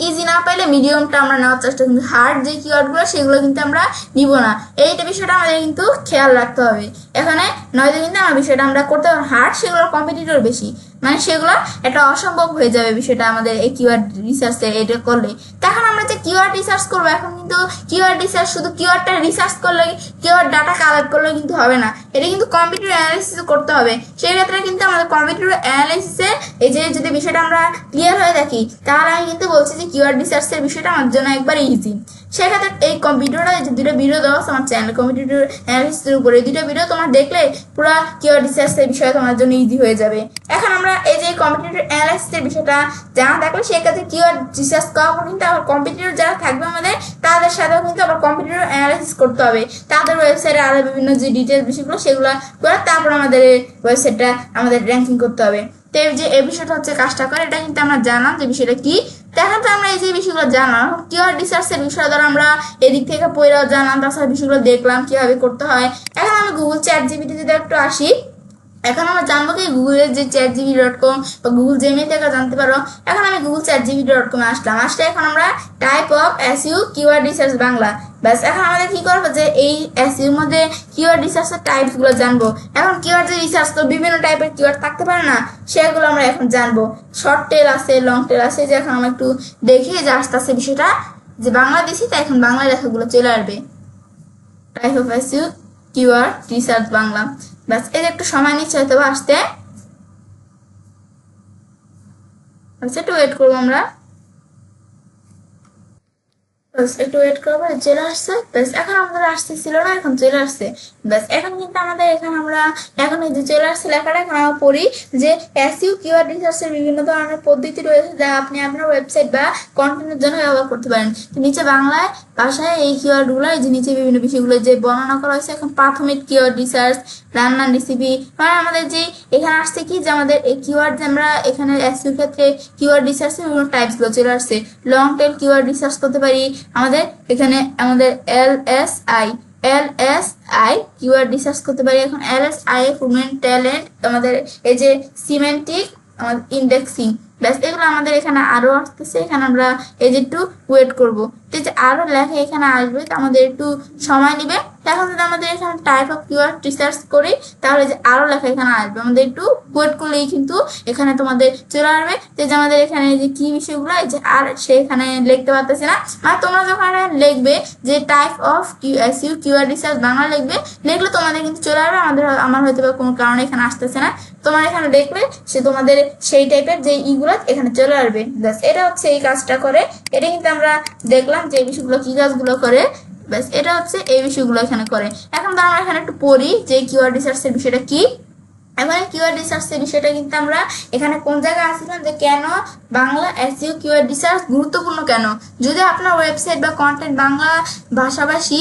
ইজি না পাইলে মিডিয়ামটা আমরা নেওয়ার চেষ্টা, কিন্তু হার্ড যে কিওয়ার্ডগুলো সেগুলো কিন্তু আমরা নিব না। এইটা বিষয়টা আমাদের কিন্তু খেয়াল রাখতে হবে এখানে, নয়তো কিন্তু আমার বিষয়টা আমরা করতে পারবো। হার্ড সেগুলোর কম্পিটিটর বেশি, মানে সেগুলো একটা অসম্ভব হয়ে যাবে বিষয়টা আমাদের এই কিওয়ার্ড রিসার্চে এটা করলে। তখন আমরা যে কিওয়ার্ড রিসার্চ করবো, এখন কিন্তু কিওয়ার্ড রিসার্চ শুধু কিওয়ার্ডটা রিসার্চ করলে, কিওয়ার্ড ডাটা কালেক্ট করলে কিন্তু হবে না, এটা কিন্তু কম্পিউটার অ্যানালাইসিস করতে হবে। সেই ক্ষেত্রে কিন্তু আমাদের কম্পিউটার অ্যানালাইসিসে এই যে যদি বিষয়টা আমরা ক্লিয়ার হয়ে থাকি, তাহলে আমি কিন্তু বলছি যে কিওয়ার্ড রিসার্চের বিষয়টা আমার জন্য একবারে ইজি। সেক্ষেত্রে এই কম্পিউটারটা যে দুটো ভিডিও দেওয়া আছে আমার চ্যানেল কম্পিউটার অ্যানালাইসিসের উপরে, এই দুটো ভিডিও তোমার দেখলে পুরো কিওয়ার্ড রিসার্চের বিষয় তোমার জন্য ইজি হয়ে যাবে। এখন আমরা এই যে কম্পিউটার অ্যানালাইসিসের বিষয়টা জানা থাকলে সেক্ষেত্রে কিওয়ার্ড রিসার্চ করার পর কিন্তু আবার কম্পিউটার যারা থাকবে আমাদের তাদের সাথেও কিন্তু আবার কম্পিউটার অ্যানালাইসিস করতে হবে, তাদের ওয়েবসাইটে আরো বিভিন্ন যে ডিটেলস বিষয়গুলো সেগুলো করে তারপর আমাদের ওয়েবসাইটটা আমাদের র্যাঙ্কিং করতে হবে। তো যে এই বিষয়টা হচ্ছে কাজটা করে, এটা কিন্তু আমরা জানলাম যে বিষয়টা কি। এখন তো আমরা এই যে বিষয়গুলো জানলাম, কিওয়ার্ড রিসার্চের বিষয় ধরো আমরা এদিক থেকে পড়েও জানলাম, তাছাড়া বিষয়গুলো দেখলাম কিভাবে করতে হয়। এখন আমি গুগল চ্যাট জিপিটি যদি একটু আসি, এখন আমরা জানবো কি গুগলের যে chatgpt.com বা গুগল জেমিনি থেকে জানতে পারো। এখন আমি গুগল chatgpt.com আসলে এখন আমরা type of SU keyword research Bangla, ব্যাস এখন আমাদের কি করবো যে এই এসইউর মধ্যে কিওয়ার্ড রিসার্চের টাইপস গুলো জানবো। এখন কিওয়ার্ড যে রিসার্চ তো বিভিন্ন টাইপের কিওয়ার্ড থাকতে পারে না, সেগুলো আমরা এখন জানবো। শর্ট টেল আছে, লং টেল আছে, যে এখন আমরা একটু দেখি যে আস্তে আস্তে বিষয়টা যে বাংলা দিছি তাই এখন বাংলা লেখাগুলো চলে আসবে। Type of SU keyword research Bangla, ব্যাস এর একটু সময় নিচ্ছে হয়তো আসতে, একটু ওয়েট করবো আমরা, একটু ওয়েট করবো। চলে আসছে, ব্যাস এখন আমাদের আসতেছিল না, এখন চলে আসছে। ব্যাস এখন কিন্তু আমাদের এখানে আমরা এখন এই যে চলে আসছে লেখাটা, এখন আমরা পড়ি যে এসইউ কিওয়ার্ড রিসার্চের বিভিন্ন ধরনের পদ্ধতি রয়েছে যা আপনি আপনার ওয়েবসাইট বা কন্টেন্টের জন্য ব্যবহার করতে পারেন। নিচে বাংলায় ভাষায় এই কিওয়ার্ডগুলো, এই যে নিচে বিভিন্ন বিষয়গুলো যে বর্ণনা করা হয়েছে। এখন প্রাথমিক কিওয়ার্ড রিসার্চ, রান্নার রেসিপি, মানে আমাদের যে এখানে আসছে কি যে আমাদের এই কিওয়ার্ড যে আমরা এখানে এসইউ ক্ষেত্রে কিওয়ার্ড রিসার্চের বিভিন্ন টাইপসগুলো চলে আসছে। লং টেল কিওয়ার্ড রিসার্চ করতে পারি আমাদের এখানে, আমাদের এলএসআই কিওয়ার্ড রিসার্চ করতে পারি। এখন এলএসআই ফুলমেন্ট ট্যালেন্ট, আমাদের এই যে সিমেন্টিক, আমাদের ইন্ডেক্সিং, ব্যাস এগুলো আমাদের এখানে আরো আসতেছে। এখানে আমরা এই যে একটু ওয়েট করবো, যে আরো লেখা এখানে আসবে, তো আমাদের একটু সময় নিবে। এখন যদি আমাদের এখানে টাইপ অফ কিওয়ার্ড রিসার্চ করি তাহলে যে আরো লেখা এখানে আসবে, আমাদের একটু ওয়েট করলেই কিন্তু এখানে তোমাদের চলে আসবে। যে আমাদের এখানে যে কি বিষয়গুলো এই যে আর সেখানে লিখতে পারতেছে না, মানে তোমরা যখন লিখবে যে type of SU keyword research Bangla লিখলে তোমাদের কিন্তু চলে আসবে। আমার হয়তো বা কোনো কারণে এখানে আসতেছে না, তোমার এখানে দেখলে সে তোমাদের সেই টাইপের যে ইগুলো এখানে চলে আসবে। ব্যাস এটা হচ্ছে এই কাজটা করে, এটা কিন্তু আমরা দেখলাম যে এই বিষয়গুলো কি কাজগুলো করে, ব্যাস এটা হচ্ছে এই বিষয়গুলো এখানে করে। এখন তো আমরা এখানে একটু পড়ি যে কিওয়ার্ড রিসার্চের বিষয়টা কি। এবারে কিওয়ার্ড রিসার্চের বিষয়টা কিন্তু আমরা এখানে কোন জায়গায় আসছিলাম যে কেন বাংলা এসইও কিওয়ার্ড রিসার্চ গুরুত্বপূর্ণ কেন। যদি আপনার ওয়েবসাইট বা কন্টেন্ট বাংলা ভাষাভাষী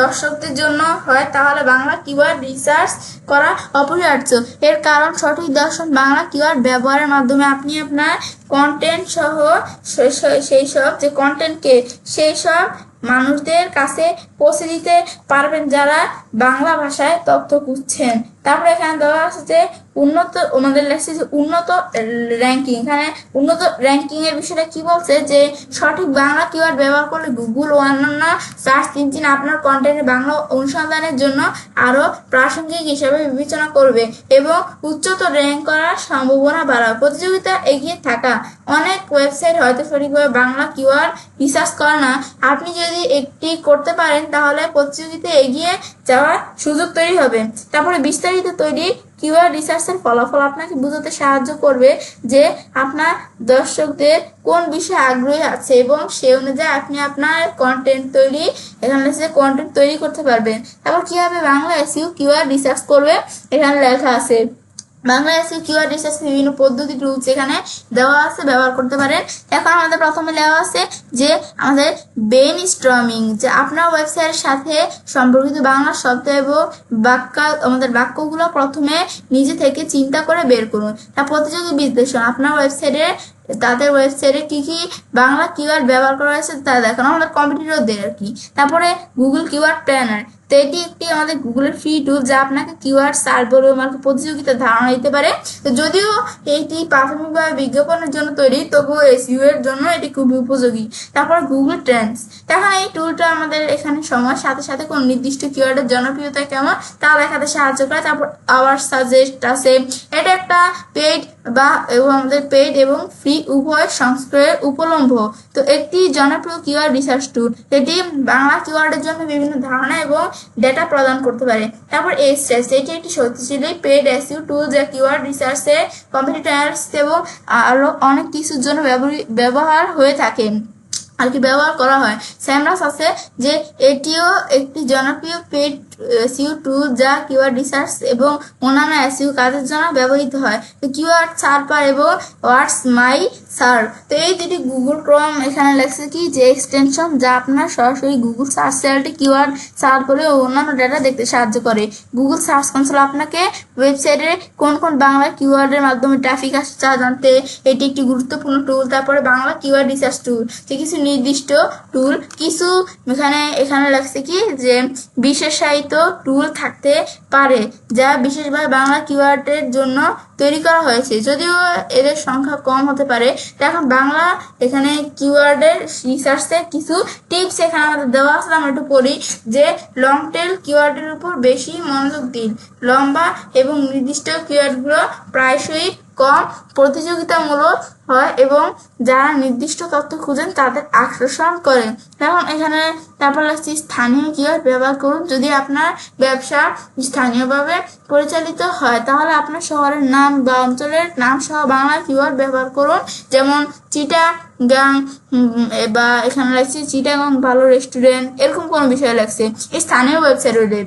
দর্শকদের জন্য হয় তাহলে বাংলা কিওয়ার্ড রিসার্চ করা অপরিহার্য। এর কারণ সঠিক দর্শন বাংলা কিওয়ার্ড ব্যবহারের মাধ্যমে আপনি আপনার কন্টেন্ট সহ সেই সব যে কন্টেন্টকে সেই সব মানুষদের কাছে পৌঁছে দিতে পারবেন যারা বাংলা ভাষায় তথ্য খুঁজছেন। তারপরে এখানে দেওয়া আছে যে উন্নত, আমাদের লেখছে যে উন্নত র্যাঙ্কিং। এখানে উন্নত র্যাঙ্কিং এর বিষয়টা কি বলছে যে সঠিক বাংলা কিওয়ার্ড ব্যবহার করলে গুগল ও অন্যান্য সার্চ ইঞ্জিন আপনার কন্টেন্টের বাংলা অনুসন্ধানের জন্য আরো প্রাসঙ্গিক হিসেবে বিবেচনা করবে এবং উচ্চতর র্যাঙ্ক করার সম্ভাবনা বাড়াবে। প্রতিযোগিতা এগিয়ে থাকা অনেক ওয়েবসাইট হয়তো সঠিকভাবে বাংলা কিওয়ার্ড রিসার্চ করে না। আপনি যদি একটি করতে পারেন তাহলে প্রতিযোগিতায় এগিয়ে যাওয়ার সুযোগ তৈরি হবে। তারপরে বিস্তারিত তৈরি কিওয়ার্ড রিসার্চের ফলাফল আপনাকে বুঝতে সাহায্য করবে যে আপনার দর্শকদের কোন বিষয়ে আগ্রহী আছে এবং সেই অনুযায়ী আপনি আপনার কন্টেন্ট তৈরি করতে পারবেন। তারপর কিভাবে বাংলা এসইও কিওয়ার্ড রিসার্চ করবে এখানে লেখা আছে। বাংলা এসইও কিওয়ার্ড রিসার্চ বিভিন্ন পদ্ধতি টুলস এখানে দেওয়া আছে, ব্যবহার করতে পারেন। এখন আমাদের প্রথমে দেওয়া আছে যে আমাদের ব্রেন স্টর্মিং, যে আপনার ওয়েবসাইটের সাথে সম্পর্কিত বাংলা শব্দ এবং আমাদের বাক্যগুলো প্রথমে নিজে থেকে চিন্তা করে বের করুন। তা প্রতিযোগী বিশ্লেষণ, আপনার তাদের ওয়েবসাইটে কি কি বাংলা কিওয়ার্ড ব্যবহার করা হয়েছে তা দেখানো, আমাদের কম্পিটিটরদের আর কি। তারপরে গুগল কিওয়ার্ড প্ল্যানার, তো এটি একটি আমাদের গুগলের ফ্রি টুল যা আপনাকে কিওয়ার্ড সার্চ এবং প্রতিযোগিতার ধারণা দিতে পারে। তো যদিও এটি প্রাথমিকভাবে বিজ্ঞাপনের জন্য তৈরি, তবুও এসইও এর জন্য এটি খুবই উপযোগী। তারপর গুগল ট্রেন্ডস, এখন এই টুলটা আমাদের এখানে সময়ের সাথে সাথে কোন নির্দিষ্ট কিওয়ার্ডের জনপ্রিয়তা কেমন তা দেখাতে সাহায্য করে। তারপর আওয়ার সাজেস্ট আছে, এটা একটা পেইড এবং আমাদের পেইড এবং ফ্রি উভয় সংস্করণে উপলব্ধ। তো একটি জনপ্রিয় কিওয়ার্ড রিসার্চ টুল, এটি বাংলা কিওয়ার্ডের জন্য বিভিন্ন ধারণা এবং ডেটা প্রদান করতে পারে। তারপর এসট্রেস, এটি একটি শক্তিশালী পেইড এসইও টুল যা কিওয়ার্ড রিসার্চে কম্পিটিটরস এবং আরো অনেক কিছুর জন্য ব্যবহার হয়ে থাকে আর কি, ব্যবহার করা হয়। স্যামরাস আছে, যে এটিও একটি জনপ্রিয় পেইড এসইও টুল যা কিওয়ার্ড রিসার্চ এবং অন্যান্য এসইও কাজের জন্য ব্যবহৃত হয়। তো কিওয়ার্ড সার্পার এবং ওয়ার্ডস মাই সার্চ, তো এই দুটি গুগল ক্রোম এখানে লেখছে কি যে এক্সটেনশন যা আপনার সরাসরি গুগল সার্চ সেলটি কিওয়ার্ড সার্চ করে ও অন্যান্য ডেটা দেখতে সাহায্য করে। গুগল সার্চ কনসোল আপনাকে ওয়েবসাইটে কোন কোন বাংলা কিওয়ার্ডের মাধ্যমে ট্রাফিক আসছে তা জানতে এটি একটি গুরুত্বপূর্ণ টুল। তারপরে বাংলা কিওয়ার্ড রিসার্চ টুল, যে কিছু নির্দিষ্ট টুল, কিছু এখানে লেখছে কি যে বিশেষায়িত টুল থাকতে পারে যা বিশেষভাবে বাংলা কিওয়ার্ডের জন্য তৈরি করা হয়েছে, যদিও এদের সংখ্যা কম হতে পারে। এখন বাংলা এখানে কিওয়ার্ডের রিসার্চের কিছু টিপস এখানে আমাদের দেওয়া আছে, আমরা একটু পড়ি। যে লং টেল কিওয়ার্ডের উপর বেশি মনোযোগ দিন, লম্বা এবং নির্দিষ্ট কিওয়ার্ডগুলো প্রায়শই কম প্রতিযোগিতামূলক হয় এবং যারা নির্দিষ্ট তথ্য খুঁজেন তাদের আকর্ষণ করে। এখন এখানে তারপর লাগছে স্থানীয় কিওয়ার্ড ব্যবহার করুন, যদি আপনার ব্যবসা স্থানীয়ভাবে পরিচালিত হয় তাহলে আপনার শহরের নাম বা অঞ্চলের নাম সহ বাংলা কিওয়ার্ড ব্যবহার করুন, যেমন চিটাগাং বা এখানে লাগছে চিটাগাং ভালো রেস্টুরেন্ট, এরকম কোনো বিষয় লাগছে স্থানীয় ওয়েবসাইটে।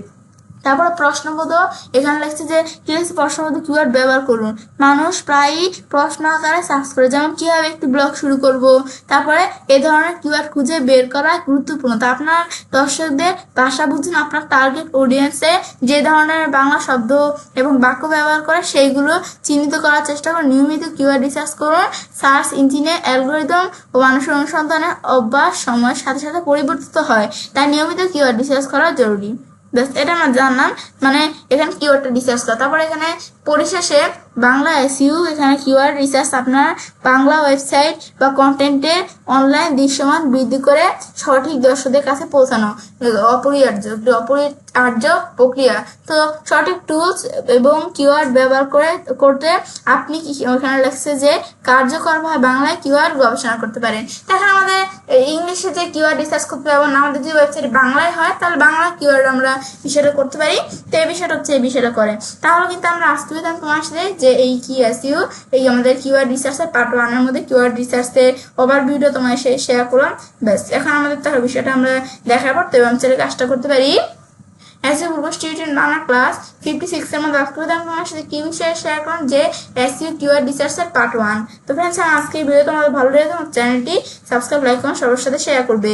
তারপর প্রশ্নবোধ, এখানে লাগছে যে কি লাগছে প্রশ্নবোধ কিওয়ার্ড ব্যবহার করুন, মানুষ প্রায়ই প্রশ্ন আকারে সার্চ করে, যেমন কিভাবে একটি ব্লগ শুরু করব। তারপরে এ ধরনের কিওয়ার্ড খুঁজে বের করা গুরুত্বপূর্ণ। তা আপনার দর্শকদের ভাষা বুঝুন, আপনার টার্গেট অডিয়েন্সে যে ধরনের বাংলা শব্দ এবং বাক্য ব্যবহার করে সেইগুলো চিহ্নিত করার চেষ্টা করুন। নিয়মিত কিওয়ার্ড রিসার্চ করুন, সার্চ ইঞ্জিনে অ্যালগোরিদম ও মানুষের অনুসন্ধানের অভ্যাস সময়ের সাথে সাথে পরিবর্তিত হয়, তাই নিয়মিত কিওয়ার্ড রিসার্চ করা জরুরি। এটা আমরা জানলাম, মানে এখানে কিওয়ার্ডটা রিসার্চ করা। তারপর এখানে পরিশেষে বাংলা এসইও এখানে কিওয়ার্ড রিসার্চ আপনার বাংলা ওয়েবসাইট বা কন্টেন্টের অনলাইন দৃশ্যমান বৃদ্ধি করে সঠিক দর্শকদের কাছে পৌঁছানো অপরিহার্য প্রক্রিয়া। তো সঠিক টুলস এবং কিওয়ার্ড ব্যবহার করতে আপনি ওখানে লেখছে যে কার্যকরভাবে বাংলায় কিওয়ার্ড গবেষণা করতে পারেন। এখন আমাদের ইংলিশে যে কিওয়ার্ড রিসার্চ করতে পারবো না, আমাদের যদি ওয়েবসাইট বাংলায় হয় তাহলে বাংলা কিওয়ার্ড আমরা বিষয়টা করতে পারি। তো এই বিষয়টা হচ্ছে এই বিষয়টা করে, তাহলে কিন্তু আমরা আসতে পেতাম তোমার সাথে যে এই কি এসইও এই আমাদের কিওয়ার্ড রিসার্চের পার্ট 1 এর মধ্যে কিওয়ার্ড রিসার্চের ওভারভিউটা তোমার শেয়ার করলাম। ব্যাস, এখন আমাদের তাহলে বিষয়টা আমরা দেখার পর তো চ্যানেলে কাজটা করতে পারি। এসইও পূর্ব টিউটোরিয়াল বাংলা ক্লাস 56 এর মধ্যে আজকে আমি তোমার সাথে কি বিষয়ে শেয়ার করলাম যে এসইও কিওয়ার্ড রিসার্চের পার্ট 1। তো ফ্রেন্ডস, আজকে এই ভিডিও তোমাদের ভালো লাগে তোমার চ্যানেলটি সাবস্ক্রাইব, লাইক এবং সবার সাথে শেয়ার করবে।